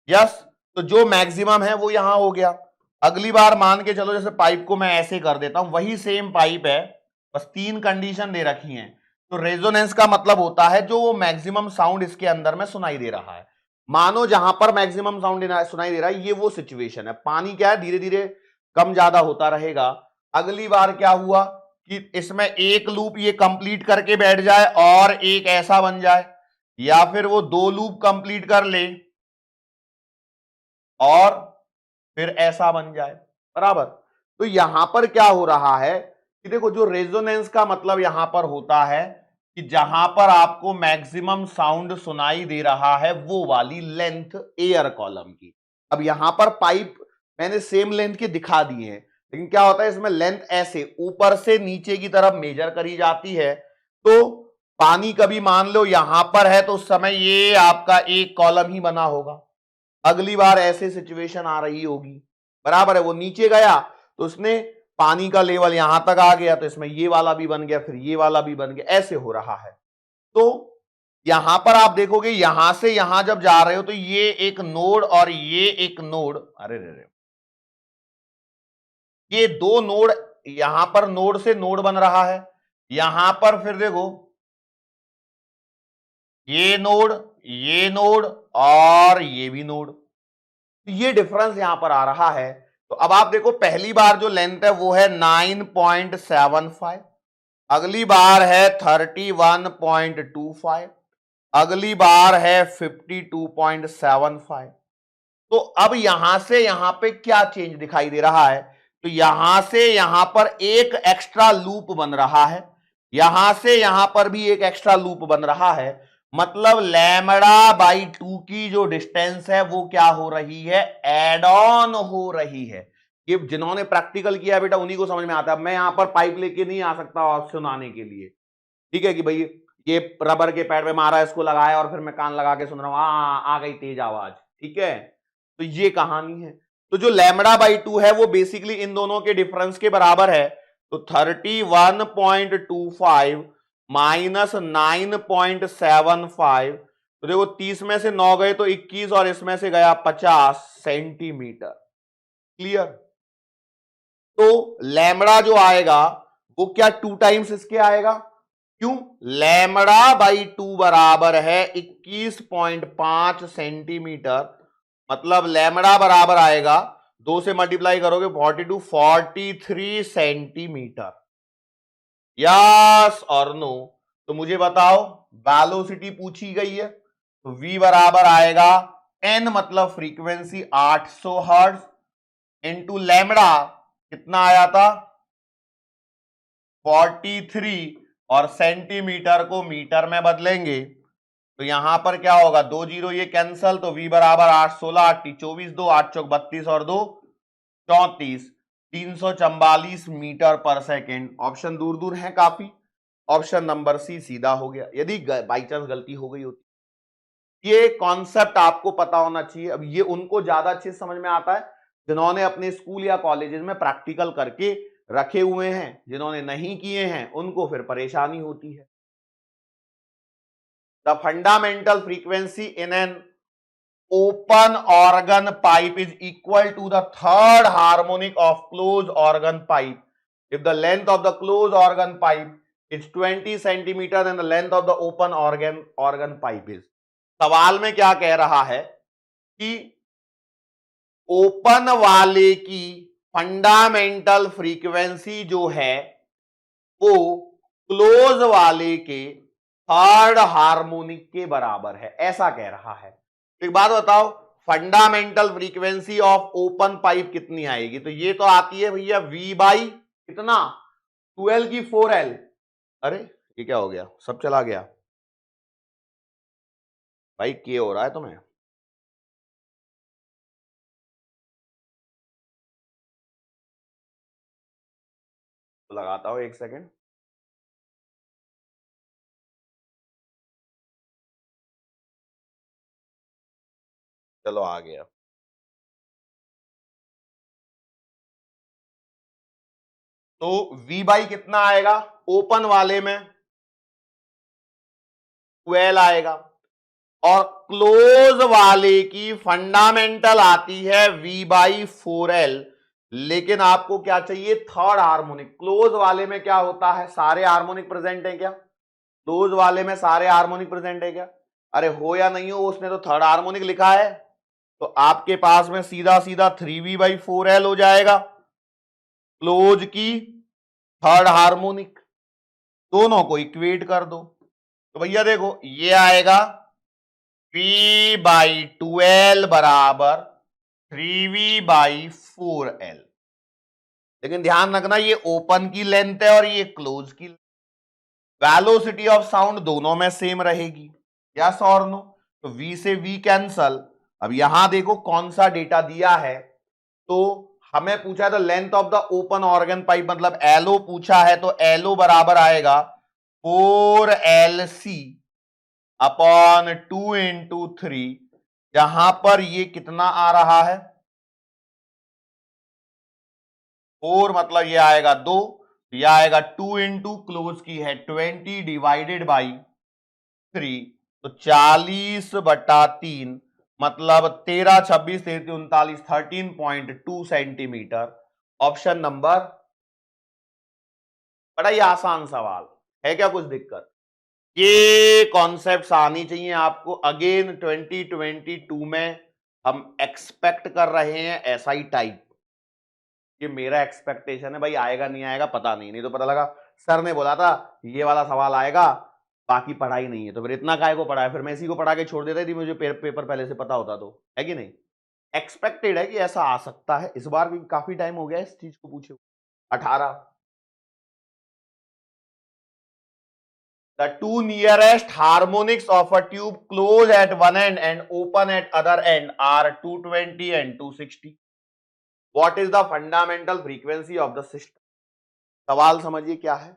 S1: यस। तो जो मैक्सिमम है वो यहां हो गया। अगली बार मान के चलो जैसे पाइप को मैं ऐसे कर देता हूं, वही सेम पाइप है, बस 3 कंडीशन दे रखी हैं। तो रेजोनेंस का मतलब होता है जो वो मैक्सिमम साउंड इसके अंदर में सुनाई दे रहा है। मानो जहां पर मैक्सिमम साउंड सुनाई दे रहा है ये वो सिचुएशन है। पानी क्या है, धीरे धीरे कम ज्यादा होता रहेगा। अगली बार क्या हुआ कि इसमें एक लूप ये कंप्लीट करके बैठ जाए और एक ऐसा बन जाए, या फिर वो 2 लूप कंप्लीट कर ले और फिर ऐसा बन जाए, बराबर। तो यहां पर क्या हो रहा है कि देखो जो रेजोनेंस का मतलब यहां पर होता है कि जहां पर आपको मैक्सिमम साउंड सुनाई दे रहा है वो वाली लेंथ एयर कॉलम की। अब यहां पर पाइप मैंने सेम लेंथ के दिखा दिए हैं, लेकिन क्या होता है इसमें लेंथ ऐसे ऊपर से नीचे की तरफ मेजर करी जाती है। तो पानी कभी मान लो यहां पर है तो उस समय ये आपका एक कॉलम ही बना होगा, अगली बार ऐसे सिचुएशन आ रही होगी, बराबर है। वो नीचे गया तो उसने पानी का लेवल यहां तक आ गया तो इसमें ये वाला भी बन गया, फिर ये वाला भी बन गया, ऐसे हो रहा है। तो यहां पर आप देखोगे यहां से यहां जब जा रहे हो तो ये एक नोड और ये एक नोड, अरे रे रे, ये 2 नोड, यहां पर नोड से नोड बन रहा है, यहां पर फिर देखो ये नोड और ये भी नोड, ये डिफरेंस यहां पर आ रहा है। तो अब आप देखो पहली बार जो लेंथ है वो है 9.75, अगली बार है 31.25, अगली बार है 52.75। तो अब यहां से यहां पे क्या चेंज दिखाई दे रहा है, तो यहां से यहां पर एक एक्स्ट्रा लूप बन रहा है, यहां से यहां पर भी एक एक्स्ट्रा लूप बन रहा है, मतलब लैम्बडा बाई 2 की जो डिस्टेंस है वो क्या हो रही है, एड ऑन हो रही है। ये जिन्होंने प्रैक्टिकल किया बेटा उन्हीं को समझ में आता है। मैं यहां पर पाइप लेके नहीं आ सकता ऑप्शन आने के लिए, ठीक है कि भाई ये रबर के पैड में मारा, इसको लगाया और फिर मैं कान लगा के सुन रहा हूं, आ गई तेज आवाज, ठीक है। तो ये कहानी है। तो जो लैम्बडा बाई 2 है वो बेसिकली इन दोनों के डिफरेंस के बराबर है। तो 31.25 माइनस 9.75, तो देखो 30 में से 9 गए तो 21 और इसमें से गया 50 सेंटीमीटर। क्लियर। तो लैम्बडा जो आएगा वो क्या 2 टाइम्स इसके आएगा, क्यों, लैम्बडा बाई 2 बराबर है 21.5 सेंटीमीटर, मतलब लैम्बडा बराबर आएगा 2 से मल्टीप्लाई करोगे 42, 43 सेंटीमीटर। यस और नो। तो मुझे बताओ वेलोसिटी पूछी गई है, तो v बराबर आएगा n मतलब फ्रीक्वेंसी 800 हर्ट्ज इंटू लैम्बडा कितना आया था 43, और सेंटीमीटर को मीटर में बदलेंगे तो यहां पर क्या होगा, 2 जीरो ये कैंसल, तो v बराबर 8 16 8 24 2 8 चौक 32 और 2 34, 344 मीटर पर सेकेंड। ऑप्शन दूर दूर है काफी, ऑप्शन नंबर सी सीधा हो गया। यदि बाई चांस गलती हो गई होती, ये कॉन्सेप्ट आपको पता होना चाहिए। अब ये उनको ज्यादा अच्छे से समझ में आता है जिन्होंने अपने स्कूल या कॉलेजेस में प्रैक्टिकल करके रखे हुए हैं, जिन्होंने नहीं किए हैं उनको फिर परेशानी होती है। The fundamental frequency in an open organ pipe is equal to the third harmonic of closed organ pipe if the length of the closed organ pipe is 20 centimeter and the length of the open organ pipe is। सवाल में क्या कह रहा है कि open वाले की fundamental frequency जो है वो क्लोज वाले के थर्ड हार्मोनिक के बराबर है, ऐसा कह रहा है। एक बात बताओ, fundamental frequency of open pipe कितनी आएगी, तो ये तो आती है भैया V बाई कितना 12 की 4L। अरे ये क्या हो गया, सब चला गया भाई, क्या हो रहा है तुम्हें। तो लगाता हूं 1 सेकेंड। चलो आ गया। तो V बाई कितना आएगा, ओपन वाले में 12 आएगा और क्लोज वाले की फंडामेंटल आती है V बाई 4L। लेकिन आपको क्या चाहिए, थर्ड हार्मोनिक। क्लोज वाले में क्या होता है, सारे हार्मोनिक प्रेजेंट है क्या, क्लोज वाले में सारे हार्मोनिक प्रेजेंट है क्या, अरे हो या नहीं हो उसने तो थर्ड हार्मोनिक लिखा है, तो आपके पास में सीधा सीधा 3V बाई 4L हो जाएगा क्लोज की थर्ड हार्मोनिक। दोनों को इक्वेट कर दो तो भैया देखो ये आएगा V बाई 12 बराबर 3V बाई 4L। लेकिन ध्यान रखना ये ओपन की लेंथ है और ये क्लोज की। वेलोसिटी ऑफ साउंड दोनों में सेम रहेगी, यस और नो। तो V से V कैंसल। अब यहां देखो कौन सा डेटा दिया है, तो हमें पूछा था length of the open organ pipe, मतलब LO पूछा है, तो LO बराबर आएगा 4LC अपॉन 2 इंटू 3, यहां पर ये कितना आ रहा है 4, मतलब ये आएगा 2, ये आएगा 2 इंटू क्लोज की है 20 डिवाइडेड बाई 3, तो 40/3, मतलब 13 26 33 39 13.2 सेंटीमीटर। Option number. बड़ा ही आसान सवाल है, क्या कुछ दिक्कत, ये कॉन्सेप्ट्स आनी चाहिए आपको। अगेन 2022 में हम एक्सपेक्ट कर रहे हैं ऐसा ही टाइप, ये मेरा एक्सपेक्टेशन है भाई, आएगा नहीं आएगा पता नहीं, नहीं तो पता लगा सर ने बोला था ये वाला सवाल आएगा बाकी पढ़ाई नहीं है, तो फिर इतना काहे को पढ़ा है? फिर मैं इसी को पढ़ा के छोड़ देता थी, मुझे पेपर पहले से पता होता तो, है कि नहीं? एक्सपेक्टेड है कि ऐसा आ सकता है, इस बार भी काफी टाइम हो गया इस चीज को पूछे 18। The two nearest harmonics of a tube close at one end and open at other end are 220 and 260. What is the fundamental frequency of the system? सवाल समझिए क्या है।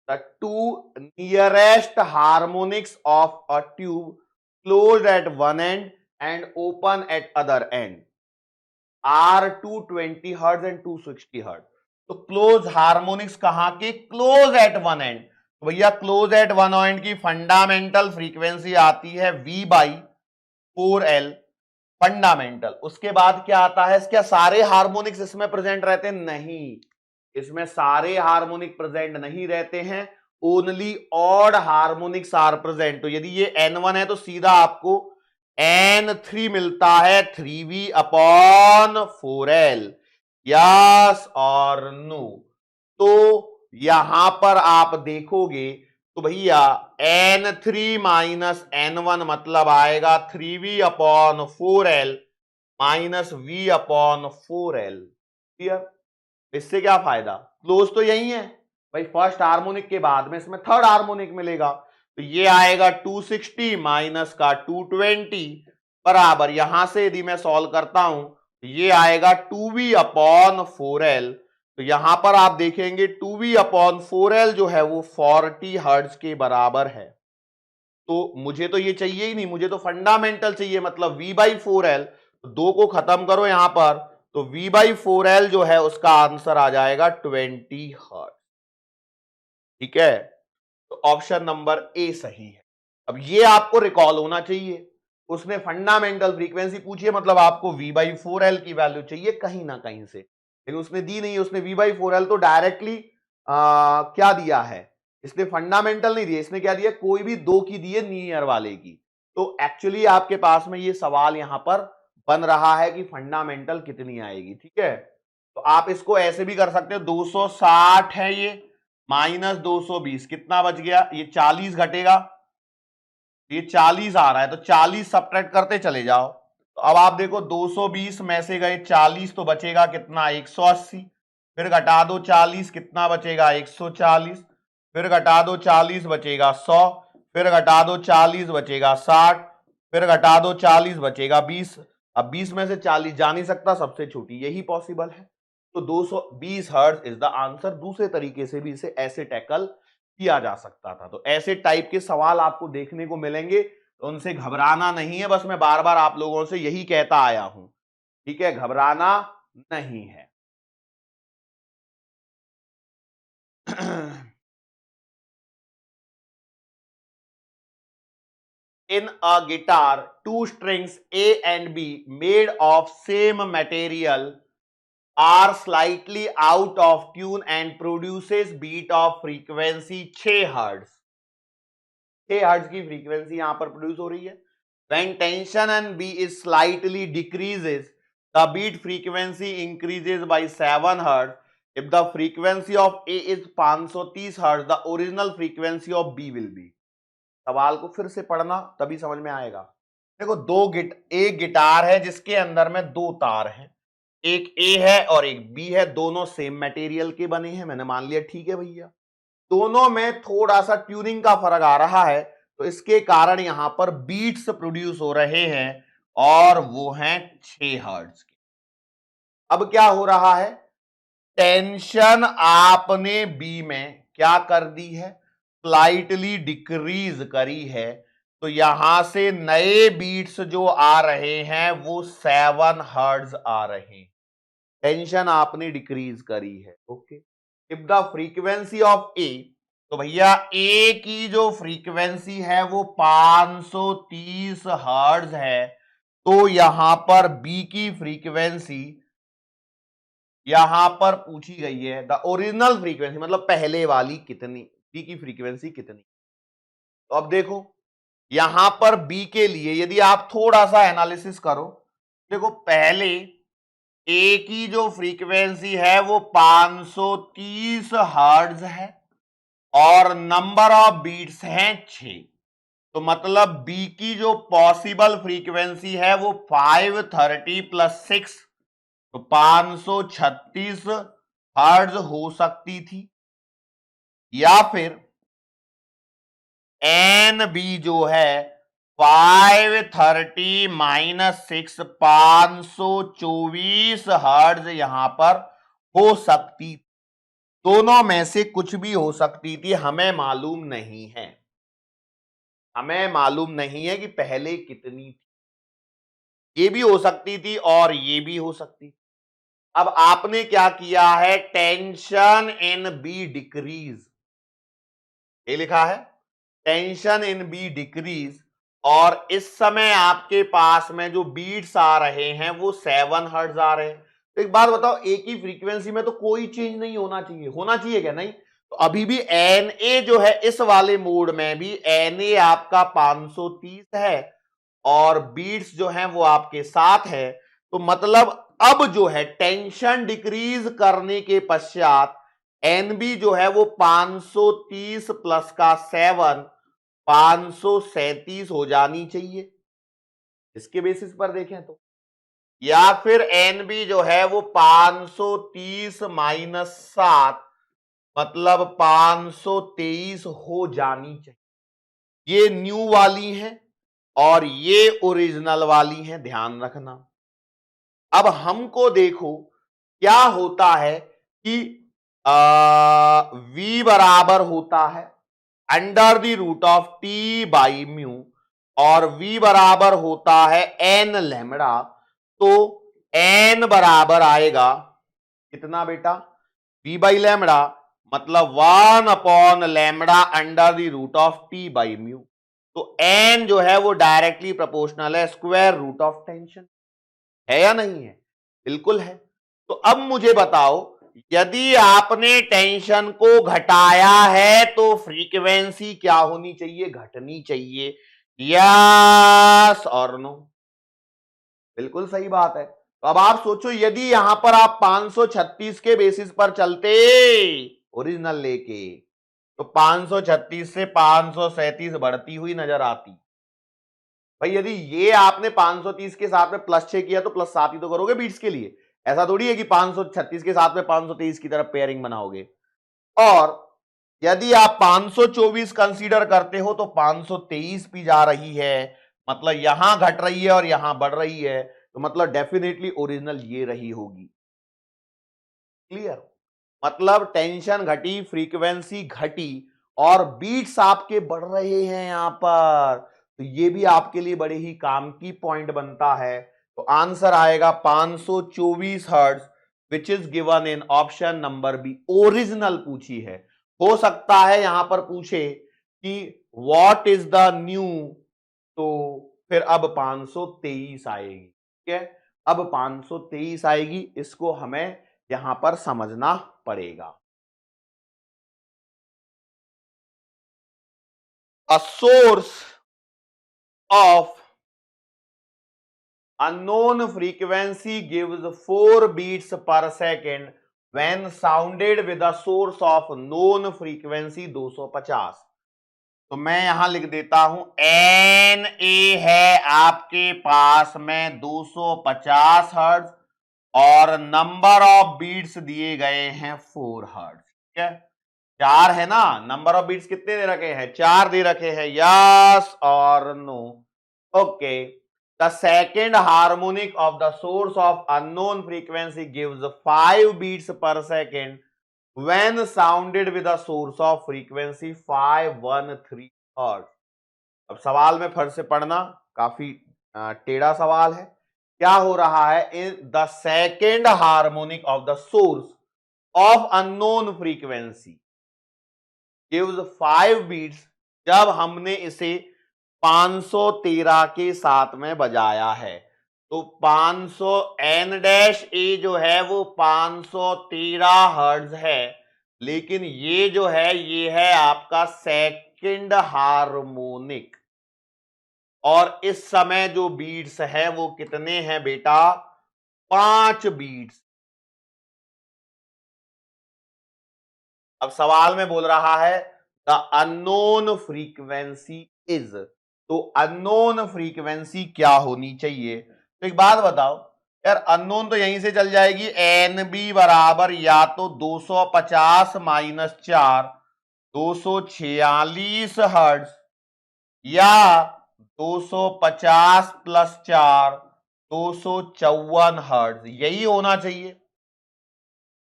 S1: The two nearest harmonics of a tube closed at one end and open at other end are 220 hertz and 260 hertz. तो close harmonics कहां के? Close eight one and. तो भैया close eight one and की फंडामेंटल फ्रीक्वेंसी आती है V by 4L fundamental. उसके बाद क्या आता है? क्या सारे हार्मोनिक्स इसमें प्रेजेंट रहते हैं? नहीं, इसमें सारे हार्मोनिक प्रेजेंट नहीं रहते हैं, only odd harmonics are present. तो यदि ये N1 है तो सीधा आपको N3 मिलता है 3V अपॉन 4L। यस और नो? तो यहां पर आप देखोगे तो भैया N3 माइनस N1 मतलब आएगा 3V upon 4L minus V upon 4L। Clear? इससे क्या फायदा? क्लोज तो यही है भाई, फर्स्ट हार्मोनिक के बाद में इसमें थर्ड हार्मोनिक मिलेगा, तो ये आएगा 260 माइनस का 220 बराबर, यहां से यदि मैं सॉल्व करता हूं तो ये आएगा 2V अपॉन 4L। तो यहां पर आप देखेंगे 2V अपॉन 4L जो है वो 40 हर्ट्ज के बराबर है। तो मुझे तो ये चाहिए ही नहीं, मुझे तो फंडामेंटल चाहिए, मतलब V बाई 4L। तो दो को खत्म करो यहां पर, तो V बाई 4L जो है उसका आंसर आ जाएगा 20 हर्ट्ज। ठीक है, तो ऑप्शन नंबर ए सही है। अब ये आपको रिकॉल होना चाहिए, उसने फंडामेंटल फ्रीक्वेंसी पूछी है, मतलब आपको V बाई 4L की वैल्यू चाहिए कहीं ना कहीं से, लेकिन उसने दी नहीं है। उसने V बाई 4L तो डायरेक्टली क्या दिया है? इसने फंडामेंटल नहीं दिया, इसने क्या दिया? कोई भी दो की दी है नियर वाले की। तो एक्चुअली आपके पास में ये सवाल यहां पर बन रहा है कि फंडामेंटल कितनी आएगी। ठीक है, तो आप इसको ऐसे भी कर सकते हो, 260 है ये माइनस 220 कितना बच गया? ये 40 घटेगा, ये 40 आ रहा है, तो 40 सब्ट्रैक्ट करते चले जाओ। तो अब आप देखो 220 में से गए 40 तो बचेगा कितना? 180। फिर घटा दो 40 कितना बचेगा? 140। फिर घटा दो 40 बचेगा 100। फिर घटा दो 40 बचेगा 60। फिर घटा दो 40 बचेगा 20। अब 20 में से 40 जा नहीं सकता, सबसे छोटी यही पॉसिबल है, तो 220 हर्ट्ज इज द आंसर। दूसरे तरीके से भी इसे ऐसे टैकल किया जा सकता था। तो ऐसे टाइप के सवाल आपको देखने को मिलेंगे, तो उनसे घबराना नहीं है, बस मैं बार बार आप लोगों से यही कहता आया हूं। ठीक है, घबराना नहीं है। In a guitar, two strings A and B made of same material are slightly out of tune and produces beat of frequency 6 hertz. 6 hertz की फ्रीक्वेंसी यहां पर प्रोड्यूस हो रही है। When tension and B is slightly decreases, the beat frequency increases by 7 hertz. If the frequency of A is 530 hertz, the original frequency of B will be। सवाल को फिर से पढ़ना तभी समझ में आएगा। देखो एक गिटार है जिसके अंदर में दो तार हैं, एक ए है और एक बी है, दोनों सेम मटेरियल के बने हैं, मैंने मान लिया। ठीक है भैया, दोनों में थोड़ा सा ट्यूनिंग का फर्क आ रहा है, तो इसके कारण यहां पर बीट्स प्रोड्यूस हो रहे हैं और वो हैं 6 हर्ट्ज के। अब क्या हो रहा है? टेंशन आपने बी में क्या कर दी है? स्लाइटली डिक्रीज करी है, तो यहां से नए बीट्स जो आ रहे हैं वो 7 हर्ट्ज आ रहे हैं। टेंशन आपने डिक्रीज करी है। Okay, if the frequency of A, तो भैया ए की जो फ्रीक्वेंसी है वो 530 हर्ट्ज है, तो यहां पर बी की फ्रीक्वेंसी यहां पर पूछी गई है, द ओरिजिनल फ्रीक्वेंसी मतलब पहले वाली कितनी, बी की फ्रीक्वेंसी कितनी। तो अब देखो यहां पर बी के लिए यदि आप थोड़ा सा एनालिसिस करो, देखो पहले ए की जो फ्रीक्वेंसी है वो 530 हर्ट्ज है और नंबर ऑफ बीट्स हैं 6। तो मतलब बी की जो पॉसिबल फ्रीक्वेंसी है वो 530 प्लस 6, तो 536 हर्ट्ज हो सकती थी। या फिर एन बी जो है 530 माइनस 6, 524 हर्ट्ज यहां पर हो सकती। दोनों में से कुछ भी हो सकती थी, हमें मालूम नहीं है। हमें मालूम नहीं है कि पहले कितनी थी। ये भी हो सकती थी और ये भी हो सकती थी। अब आपने क्या किया है, टेंशन इन बी डिक्रीज, ये लिखा है टेंशन इन बी डिक्रीज, और इस समय आपके पास में जो बीट्स आ रहे हैं वो 7 हर्ट्ज आ रहे हैं। तो एक बात बताओ, एक ही फ्रीक्वेंसी में तो कोई चेंज नहीं होना चाहिए, होना चाहिए क्या? नहीं। तो अभी भी एन ए जो है इस वाले मोड में भी एन ए आपका 530 है और बीट्स जो हैं वो आपके साथ है। तो मतलब अब जो है टेंशन डिक्रीज करने के पश्चात एनबी जो है वो 530 प्लस का 7, 537 हो जानी चाहिए। इसके बेसिस पर देखें तो, या फिर एनबी जो है वो 530 माइनस 7 मतलब 523 हो जानी चाहिए। ये न्यू वाली है और ये ओरिजिनल वाली है, ध्यान रखना। अब हमको देखो क्या होता है कि v बराबर होता है under the root of T by mu और v बराबर होता है n लैम्बडा। तो n बराबर आएगा कितना बेटा, v बाई लैम्बडा, मतलब 1 upon lambda under the root of T by mu. तो n जो है वो डायरेक्टली प्रोपोर्शनल है स्क्वायर रूट ऑफ टेंशन, है या नहीं है? बिल्कुल है। तो अब मुझे बताओ, यदि आपने टेंशन को घटाया है तो फ्रीक्वेंसी क्या होनी चाहिए? घटनी चाहिए। यस और नो? बिल्कुल सही बात है। तो अब आप सोचो, यदि यहां पर आप 536 के बेसिस पर चलते ओरिजिनल लेके, तो 536 से 537 बढ़ती हुई नजर आती। भाई यदि ये आपने 530 के साथ में प्लस 6 किया तो प्लस 7 ही तो करोगे बीट्स के लिए। ऐसा थोड़ी है कि 536 के साथ में 523 की तरफ पेयरिंग बनाओगे। और यदि आप 524 कंसीडर करते हो तो 523 भी जा रही है, मतलब यहां घट रही है और यहां बढ़ रही है, तो मतलब डेफिनेटली ओरिजिनल ये रही होगी। क्लियर? मतलब टेंशन घटी, फ्रीक्वेंसी घटी और बीट्स आपके बढ़ रहे हैं यहां पर, तो ये भी आपके लिए बड़े ही काम की पॉइंट बनता है। तो आंसर आएगा 524 hertz, which is given in option number B. Original पूछी है, हो सकता है यहां पर पूछे कि व्हाट इज द न्यू, तो फिर अब 523 आएगी। ठीक है, अब 523 आएगी, इसको हमें यहां पर समझना पड़ेगा। A source of unknown frequency gives 4 beats per second when sounded with a source of known frequency 250। तो मैं यहां लिख देता हूं एन ए है आपके पास में 250 हर्ट्ज और नंबर ऑफ बीट्स दिए गए हैं 4 हर्ट्ज। ठीक है, 4 है ना, नंबर ऑफ बीट्स कितने दे रखे हैं? 4 दे रखे हैं। यस और no? Okay. The second harmonic of the source of unknown frequency gives 5 beats per second when sounded with a source of frequency 513 hertz. अब सवाल में फिर से पढ़ना, काफी टेढ़ा सवाल है। क्या हो रहा है, in the second harmonic of the source of unknown frequency gives 5 beats, जब हमने इसे 513 के साथ में बजाया है, तो 500 एन डैश ए जो है वो 513 हर्ट्ज है, लेकिन ये जो है ये है आपका सेकंड हार्मोनिक। और इस समय जो बीट्स है वो कितने हैं बेटा? 5 बीट्स। अब सवाल में बोल रहा है द अननोन फ्रीक्वेंसी इज। तो अननोन फ्रीक्वेंसी क्या होनी चाहिए? तो एक बात बताओ यार, अननोन तो यहीं से चल जाएगी, एन बी बराबर या तो 250 माइनस 4 246 हर्ट्ज, या 250 प्लस 4 254 हर्ट्ज, यही होना चाहिए।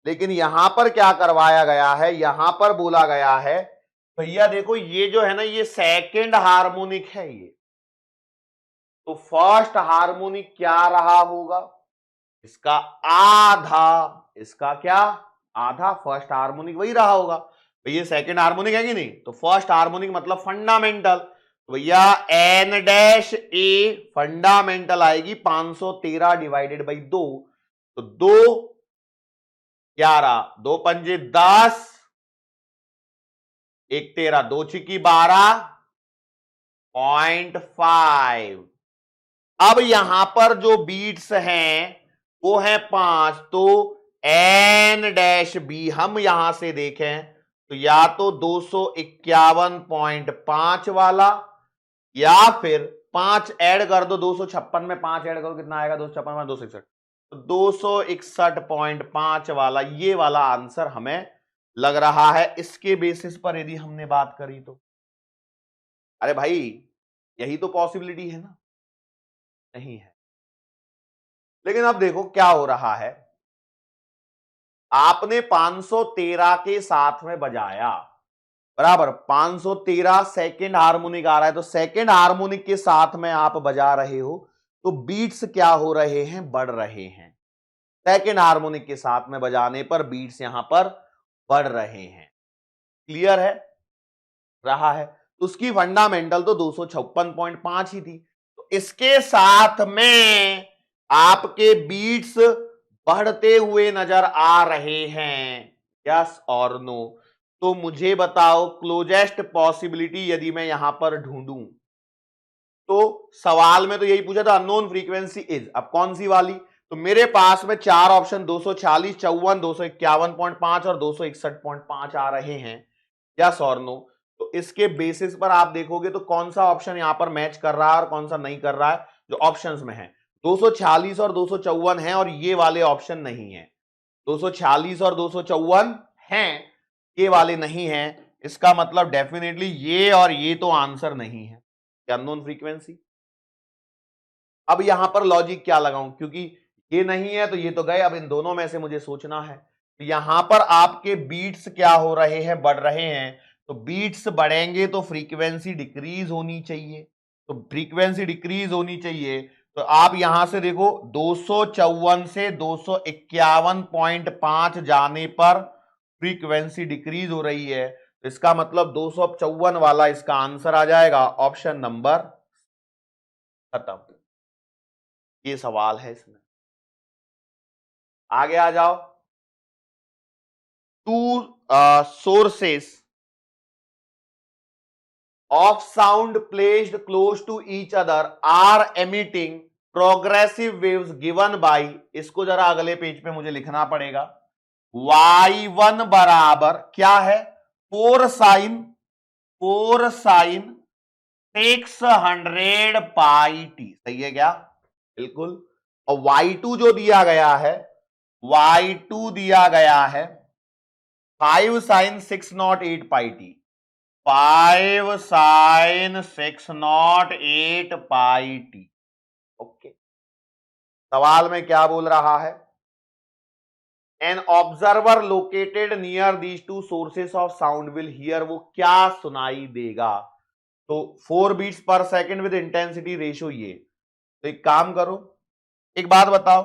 S1: लेकिन यहां पर क्या करवाया गया है, यहां पर बोला गया है भैया देखो ये जो है ना ये सेकंड हार्मोनिक है ये, तो फर्स्ट हार्मोनिक क्या रहा होगा, इसका आधा, इसका क्या आधा, फर्स्ट हार्मोनिक वही रहा होगा। तो ये सेकंड हार्मोनिक है कि नहीं, तो फर्स्ट हार्मोनिक मतलब फंडामेंटल, तो भैया एन डैश ए फंडामेंटल आएगी 513 डिवाइडेड बाई 2, तो 2 11 2 पंजे 10 1 13 2 छिकी 12.5। अब यहां पर जो बीट्स हैं वो है 5, तो एन डैश बी हम यहां से देखें तो या तो 251.5 वाला, या फिर 5 ऐड कर दो, 256 में 5 ऐड करो कितना आएगा, 256 में 261, तो 261.5 वाला, ये वाला आंसर हमें लग रहा है। इसके बेसिस पर यदि हमने बात करी तो अरे भाई यही तो पॉसिबिलिटी है ना, नहीं है। लेकिन अब देखो क्या हो रहा है, आपने 513 के साथ में बजाया, बराबर 513 सेकंड हार्मोनिक आ रहा है, तो सेकंड हार्मोनिक के साथ में आप बजा रहे हो तो बीट्स क्या हो रहे हैं, बढ़ रहे हैं। सेकंड हार्मोनिक के साथ में बजाने पर बीट्स यहां पर बढ़ रहे हैं। क्लियर है रहा है? तो उसकी फंडामेंटल तो 256.5 ही थी, तो इसके साथ में आपके बीट्स बढ़ते हुए नजर आ रहे हैं, यस और नो? तो मुझे बताओ क्लोजेस्ट पॉसिबिलिटी यदि मैं यहां पर ढूंढूं, तो सवाल में तो यही पूछा था अननोन फ्रीक्वेंसी इज, अब कौन सी वाली? तो मेरे पास में चार ऑप्शन 246, 54, 251.5 और 261.5 आ रहे हैं, यस और नो? तो इसके बेसिस पर आप देखोगे तो कौन सा ऑप्शन यहां पर मैच कर रहा है और कौन सा नहीं कर रहा है। जो ऑप्शंस में है 246 और 254 है और ये वाले ऑप्शन नहीं है, 246 और 254 हैं, ये वाले नहीं हैं। इसका मतलब डेफिनेटली ये और ये तो आंसर नहीं है, अननोन फ्रीक्वेंसी। अब यहां पर लॉजिक क्या लगाऊं, क्योंकि ये नहीं है तो ये तो गए, अब इन दोनों में से मुझे सोचना है। तो यहां पर आपके बीट्स क्या हो रहे हैं, बढ़ रहे हैं, तो बीट्स बढ़ेंगे तो फ्रीक्वेंसी डिक्रीज होनी चाहिए, तो फ्रीक्वेंसी डिक्रीज होनी चाहिए। तो आप यहां से देखो 254 से 251.5 जाने पर फ्रीक्वेंसी डिक्रीज हो रही है, तो इसका मतलब 254 वाला इसका आंसर आ जाएगा, ऑप्शन नंबर खत्म। ये सवाल है इसमें। आगे आ जाओ। To sources of sound placed close to each other are emitting progressive waves given by, इसको जरा अगले पेज पे मुझे लिखना पड़ेगा, y1 बराबर क्या है, 4 साइन 600 पाई टी, सही है क्या? बिल्कुल। और y2 जो दिया गया है, y2 दिया गया है 5 sign 608 pi T, 5 sign 608 pi T. Okay, सवाल में क्या बोल रहा है, an observer located near these two sources of sound will hear, वो क्या सुनाई देगा? तो 4 beats per second with intensity ratio ये। तो एक काम करो, एक बात बताओ,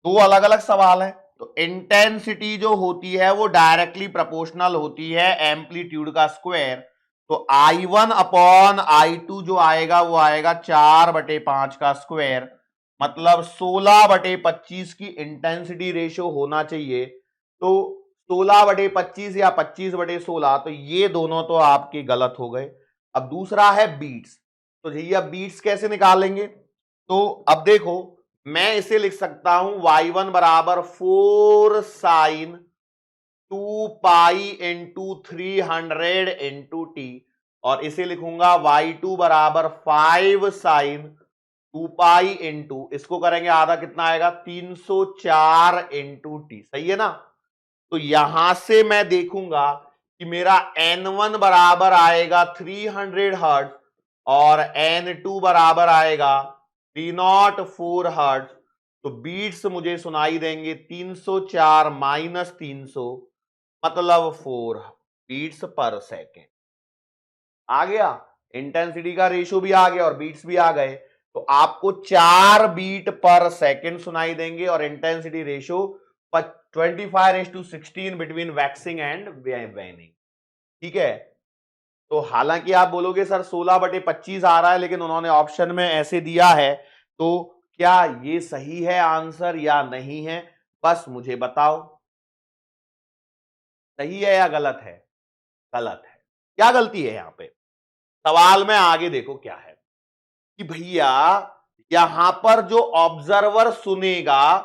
S1: दो अलग अलग सवाल है, तो इंटेंसिटी जो होती है वो डायरेक्टली प्रोपोर्शनल होती है एम्पलीट्यूड का स्क्वायर, तो I1 अपॉन I2 जो आएगा वो आएगा 4/5 का स्क्वायर, मतलब 16/25 की इंटेंसिटी रेशियो होना चाहिए। तो 16/25 या 25/16, तो ये दोनों तो आपके गलत हो गए। अब दूसरा है बीट्स, तो भैया बीट्स कैसे निकालेंगे? तो अब देखो मैं इसे लिख सकता हूं y1 बराबर 4 sine 2 pi into 300 into T, और इसे लिखूंगा y2 बराबर 5 साइन 2 पाई इंटू, इसको करेंगे आधा, कितना आएगा 304 इंटू टी, सही है ना। तो यहां से मैं देखूंगा कि मेरा N1 बराबर आएगा 300 हर्ट्ज और N2 बराबर आएगा 304 हर्ट्ज। तो बीट्स मुझे सुनाई देंगे 304 माइनस 300, मतलब 4 बीट्स पर सेकेंड। आ गया, इंटेंसिटी का रेशियो भी आ गया और बीट्स भी आ गए। तो आपको 4 बीट पर सेकेंड सुनाई देंगे और intensity ratio 25:16 between waxing and वेनिंग। ठीक है। तो हालांकि आप बोलोगे सर 16/25 आ रहा है, लेकिन उन्होंने ऑप्शन में ऐसे दिया है, तो क्या ये सही है आंसर या नहीं है, बस मुझे बताओ, सही है या गलत है। गलत है। क्या गलती है यहां पे, सवाल में आगे देखो क्या है कि भैया यहां पर जो ऑब्जर्वर सुनेगा,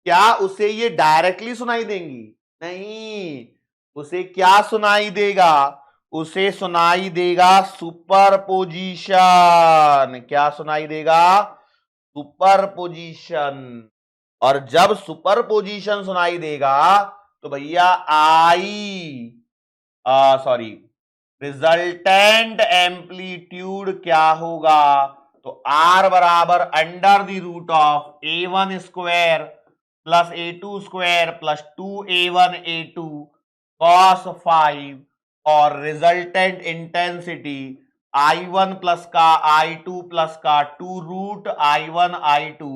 S1: क्या उसे ये डायरेक्टली सुनाई देंगी, नहीं, उसे क्या सुनाई देगा, उसे सुनाई देगा सुपरपोजिशन। क्या सुनाई देगा, सुपरपोजिशन। और जब सुपरपोजिशन सुनाई देगा तो भैया सॉरी, रिजल्टेंट एम्पलीट्यूड क्या होगा, तो आर बराबर under the root of A1 square plus A2 square plus 2A1 A2 cos 5, और रिजल्टेंट इंटेंसिटी I1 प्लस का I2 प्लस का 2 रूट I1 I2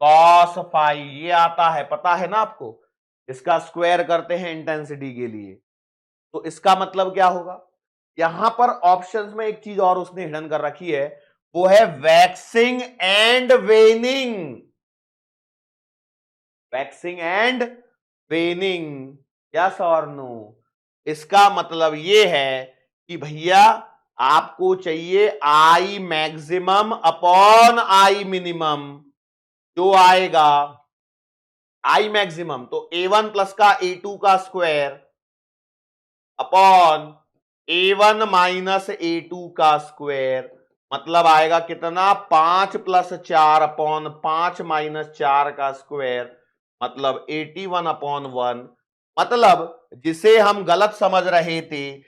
S1: कॉस 5, ये आता है, पता है ना आपको, इसका स्क्वायर करते हैं इंटेंसिटी के लिए। तो इसका मतलब क्या होगा, यहां पर ऑप्शंस में एक चीज और उसने हिडन कर रखी है, वो है waxing and वेनिंग। Waxing and वेनिंग, yes और नो। इसका मतलब ये है कि भैया आपको चाहिए I maximum upon I minimum, जो आएगा आई मैक्सिमम तो A1 प्लस का A2 का square upon A1 minus A2 का स्क्वायर, मतलब आएगा कितना 5 प्लस 4 अपॉन 5 माइनस 4 का स्क्वायर, मतलब 81 अपॉन 1। मतलब जिसे हम गलत समझ रहे थे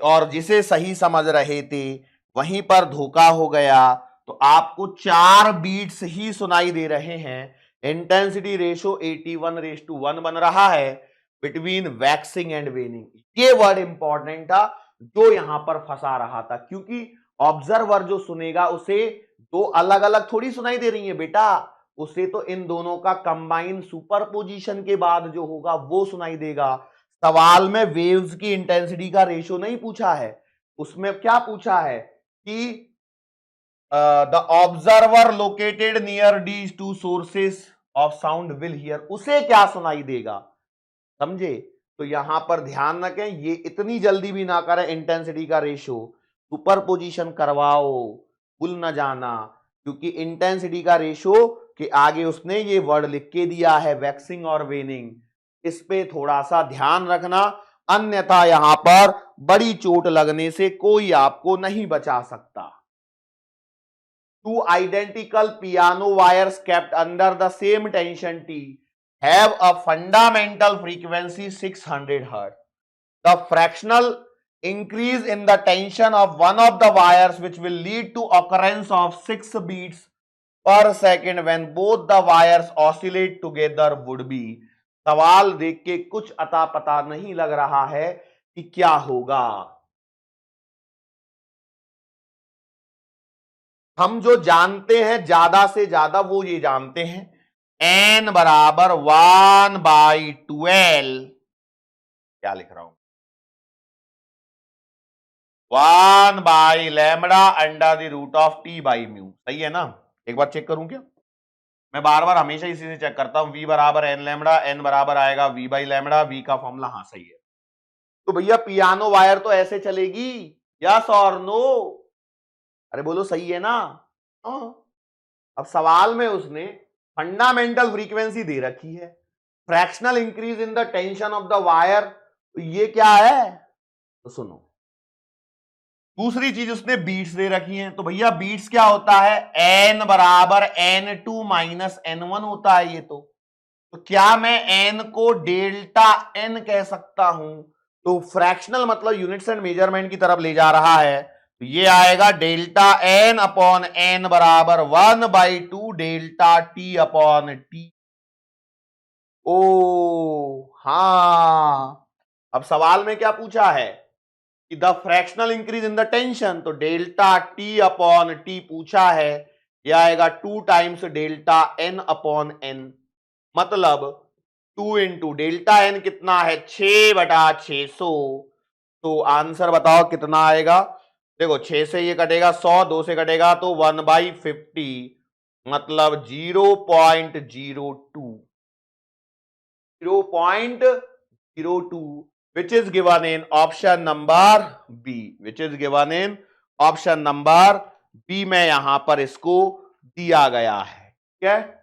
S1: और जिसे सही समझ रहे थे वहीं पर धोखा हो गया। तो आपको 4 बीट्स ही सुनाई दे रहे हैं, इंटेंसिटी रेशियो 81:1 बन रहा है बिटवीन वैक्सिंग एंड वेनिंग। ये वर्ड इंपॉर्टेंट था जो यहां पर फंसा रहा था, क्योंकि ऑब्जर्वर जो सुनेगा उसे दो अलग अलग थोड़ी सुनाई दे रही है बेटा, उसे तो इन दोनों का कंबाइन सुपरपोजिशन के बाद जो होगा वो सुनाई देगा। सवाल में वेव्स की इंटेंसिटी का रेशियो नहीं पूछा है, उसमें क्या पूछा है कि the observer located near these two sources of sound will hear, उसे क्या सुनाई देगा, समझे। तो यहां पर ध्यान रखें, ये इतनी जल्दी भी ना करें इंटेंसिटी का रेशियो, सुपरपोजिशन करवाओ, भूल ना जाना, क्योंकि इंटेंसिटी का रेशियो के आगे उसने ये वर्ड लिख के दिया है वैक्सिंग और वेनिंग, इस पे थोड़ा सा ध्यान रखना, अन्यथा यहां पर बड़ी चोट लगने से कोई आपको नहीं बचा सकता। Two identical piano wires kept under the same tension T have a fundamental frequency 600 Hz. The fractional increase in the tension of one of the wires which will lead to occurrence of 6 beats per second when both the wires oscillate together would be। सवाल देख के कुछ अता पता नहीं लग रहा है कि क्या होगा। हम जो जानते हैं ज्यादा से ज्यादा वो ये जानते हैं n बराबर 1/12, क्या लिख रहा हूं, 1/λ under the root of t by mu, सही है ना। एक बार चेक करूं क्या, मैं बार बार हमेशा इसी से चेक करता हूं, v बराबर n लैम्बडा, n बराबर आएगा v बाई लैम्बडा, v का फॉर्मूला, हाँ सही है। तो भैया पियानो वायर तो ऐसे चलेगी, यस और नो, अरे बोलो सही है ना। हाँ। अब सवाल में उसने फंडामेंटल फ्रीक्वेंसी दे रखी है, fractional increase in the tension of the wire, तो ये क्या है, तो सुनो, दूसरी चीज उसने बीट्स दे रखी हैं, तो भैया बीट्स क्या होता है, n बराबर n2 माइनस n1 होता है ये तो क्या मैं n को डेल्टा n कह सकता हूं, तो फ्रैक्शनल मतलब यूनिट्स एंड मेजरमेंट की तरफ ले जा रहा है, तो ये आएगा डेल्टा n अपॉन n बराबर 1/2 डेल्टा t अपॉन t। ओ हाँ, अब सवाल में क्या पूछा है कि the fractional increase in the tension, तो डेल्टा टी अपॉन टी पूछा है, यह आएगा 2 times delta N upon N, मतलब 2 इंटू डेल्टा एन कितना है 6/600, तो आंसर बताओ कितना आएगा। देखो 6 से ये कटेगा 100, 2 से कटेगा तो 1/50, मतलब 0.02, 0.02, which is given in option number B, which is given in option number B में यहां पर इसको दिया गया है। ठीक है,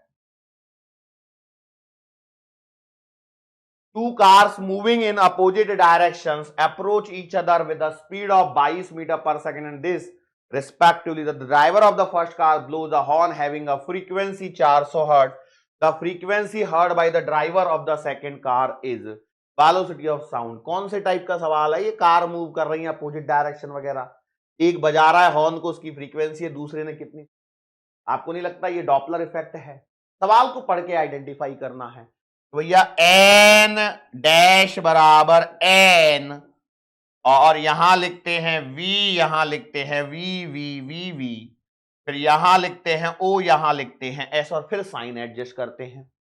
S1: two cars moving in opposite directions approach each other with a speed of 22 meters per second and this respectively. The driver of the first car blows a horn having a frequency 400 hertz. The frequency heard by the driver of the second car is velocity of sound. कौन से type का सवाल है ये, car move कर रही है opposite direction वगैरह, एक बजा रहा है हॉर्न को, उसकी फ्रीक्वेंसी है, दूसरे ने कितनी, आपको नहीं लगता ये डॉपलर इफेक्ट है? सवाल को पढ़ के आइडेंटिफाई करना है। तो भैया एन डैश बराबर एन, और यहां लिखते हैं वी, यहां लिखते हैं वी वी वी वी, फिर यहां लिखते हैं ओ, यहां लिखते हैं एस, और फिर साइन एडजस्ट करते हैं।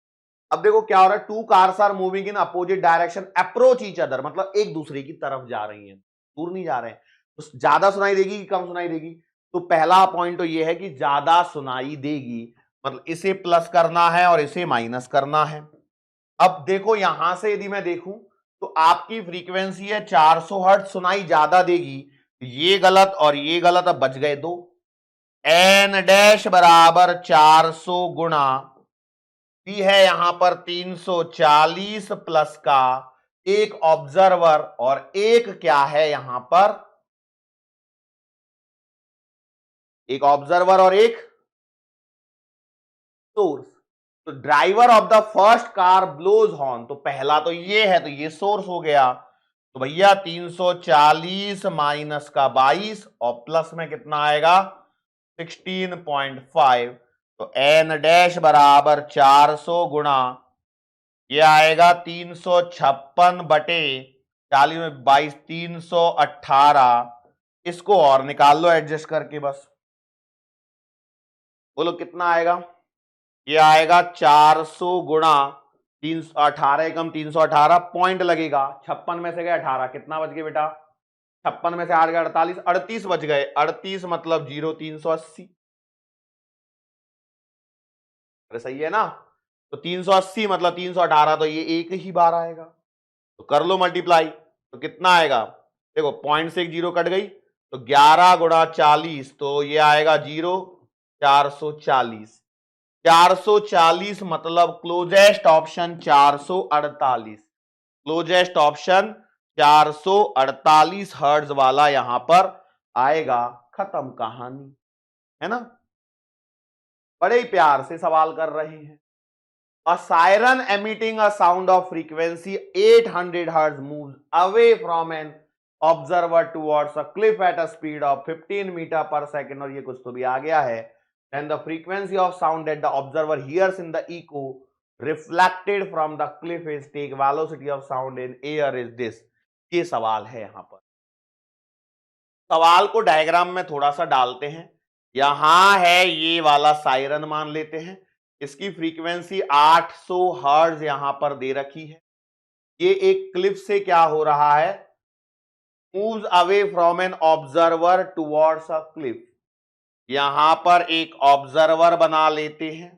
S1: अब देखो क्या हो रहा है, two cars are moving in opposite direction approach each other, मतलब एक दूसरे की तरफ जा रही हैं, दूर नहीं जा रहे हैं, तो ज्यादा सुनाई देगी कि कम सुनाई देगी, तो पहला पॉइंट तो ये है कि ज्यादा सुनाई देगी, मतलब इसे प्लस करना है और इसे माइनस करना है। अब देखो यहां से यदि मैं देखूं तो आपकी फ्रीक्वेंसी है 400 हर्ट्ज, सुनाई ज्यादा देगी, ये गलत और ये गलत, अब बच गए दो। एन डैश बराबर 400 गुणा भी है यहां पर 340 प्लस का एक ऑब्जर्वर और एक क्या है यहां पर, एक ऑब्जर्वर और एक सोर्स। तो driver of the first car blows horn, तो पहला तो ये है, तो ये सोर्स हो गया, तो भैया 340 माइनस का 22 और प्लस में कितना आएगा 16.5, तो एन डैश बराबर 400 गुणा ये आएगा 356 बटे 40 में 22, 318, इसको और निकाल लो एडजस्ट करके बस, बोलो कितना आएगा, ये आएगा 400 गुणा 318 एकम 318, पॉइंट लगेगा, 56 में से गए 18, कितना बच गए बेटा, 56 में से 8 गए 48, 38 बच गए, 38 मतलब 0, 380, अरे सही है ना, तो 380 मतलब 318, तो ये एक ही बार आएगा, तो कर लो मल्टीप्लाई, तो कितना आएगा, देखो पॉइंट से एक जीरो कट गई, तो 11 गुणा 40, तो ये आएगा 0, 440, 440 मतलब closest option 448, closest option 448 hertz वाला यहां पर आएगा, खत्म कहानी, है ना। बड़े ही प्यार से सवाल कर रहे हैं। A siren emitting a sound of frequency 800 Hz moves away from an observer towards a cliff at a speed of 15 meter per second, और ये कुछ तो भी आ गया है, and the frequency of sound that the observer hears in the echo reflected from the cliff is take velocity of sound in air is this। ये सवाल है, यहां पर सवाल को डायग्राम में थोड़ा सा डालते हैं, यहां है ये वाला सायरन मान लेते हैं, इसकी फ्रीक्वेंसी 800 हर्ट्ज यहां पर दे रखी है, ये एक क्लिफ से क्या हो रहा है, moves away from an observer towards a cliff, यहां पर एक ऑब्जर्वर बना लेते हैं,